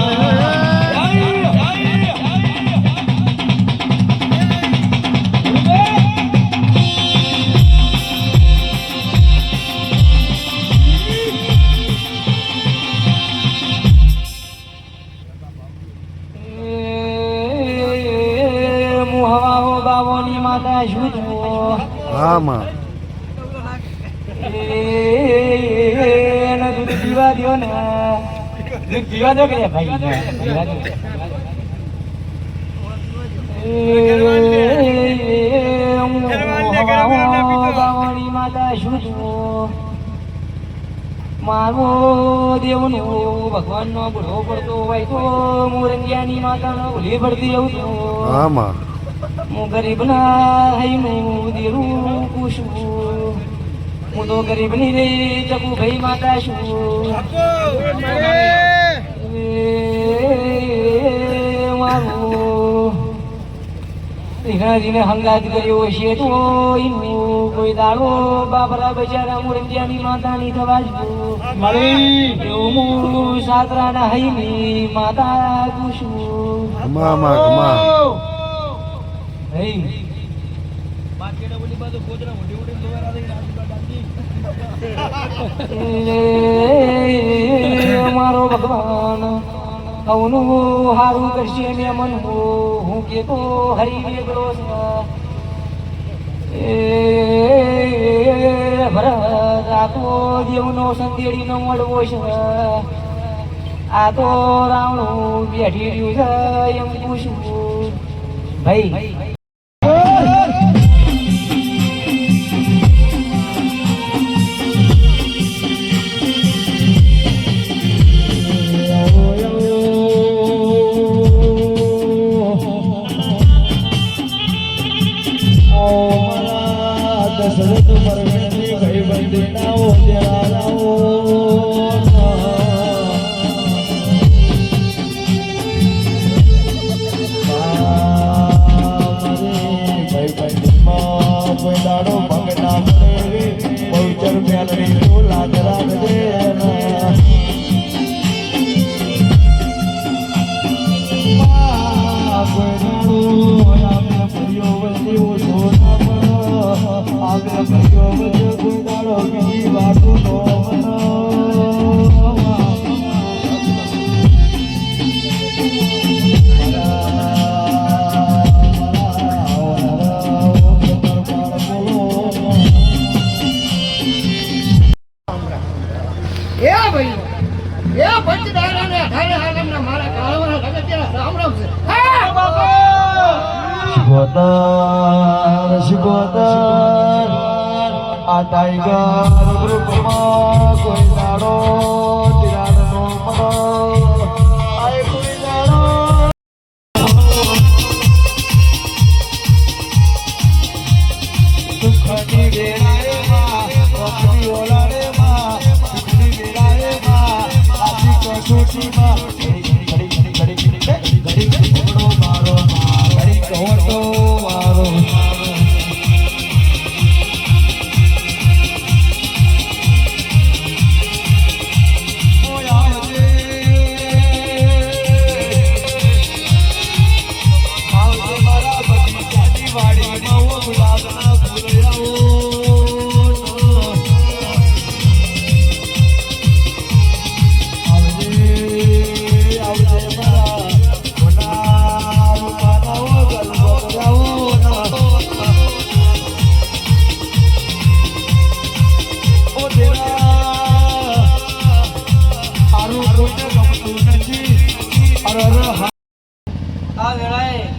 બાબોની માતા શું છો હા માં એને દૂધ પીવા દો ને દૂધ પીવા દો કે ભાઈ પીવા દો બાબોની માતા શું છો મારો દેવનો ભગવાનનો બુઢો પડતો હોય તો મોરંગિયાની માતાનો ભૂલી પડતી એવું તો હા માં હું ગરીબ ના હું દેરું પૂછું હું તો ગરીબ ની રે ચકુ ભાઈ માતા છું મારું ધીરે હંગાત કર્યો છે તો કોઈ દાડો બાબરા બજારા મુરંજિયાની માતાની થવા હું સાતરાના હૈની માતા પૂછું ખમા માં ખમા મારો ભગવાન અવનું હારું કરશે ને મન હું કેતો હરી વેગળો છે ભરત આ તો દેવનો સંદેડીનો મળવો છે આ તો રાવણું બેઠી રહ્યું છે એમ પૂછું ભાઈ દશરથ પરમેશ્વરી ભાઈ બંધી નાઓ દાડો ભગના પડે બહુચર મેલડી તો લાજ રાખજે શિકોતર આ ટાઈગર ગ્રુપમાં કોઈ દાડો તિરાડનો મનો આય કોઈ દાડો દુઃખની વેળાએમાં રોકડી ઓલાડેમાં દુઃખની વેળાએમાં આથી કસોટીમાં ઘડી ઘોડો મારો ઘડી ઘોડો મારો આ વેળાએ